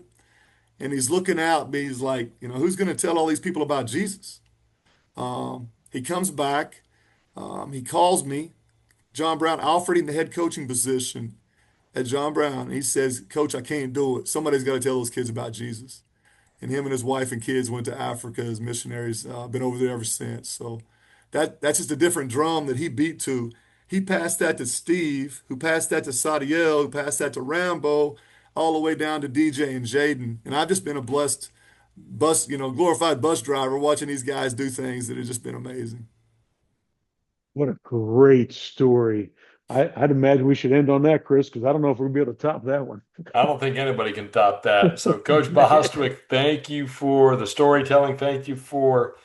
And he's looking out, but he's like, who's going to tell all these people about Jesus? He comes back. He calls me. John Brown offered him the head coaching position at John Brown. He says, Coach, I can't do it. Somebody's got to tell those kids about Jesus. And him and his wife and kids went to Africa as missionaries. Been over there ever since. So that's just a different drum that he beat to. He passed that to Steve, who passed that to Sadiel, who passed that to Rambo, all the way down to DJ and Jaden. And I've just been a blessed glorified bus driver watching these guys do things that have just been amazing. What a great story. I'd imagine we should end on that, Chris, because I don't know if we're gonna be able to top that one. I don't think anybody can top that. So, Coach Bostwick, thank you for the storytelling. Thank you for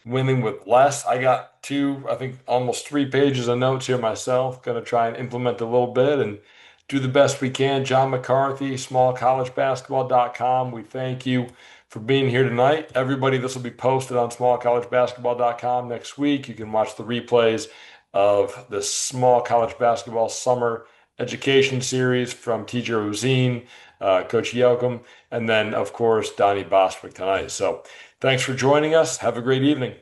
winning with less. I got I think almost 3 pages of notes here myself. Going to try and implement a little bit and do the best we can. John McCarthy, smallcollegebasketball.com. We thank you for being here tonight. Everybody, this will be posted on smallcollegebasketball.com next week. You can watch the replays of the Small College Basketball Summer Education Series from TJ Rosine, Coach Yoakum, and then, of course, Donnie Bostwick tonight. So thanks for joining us. Have a great evening.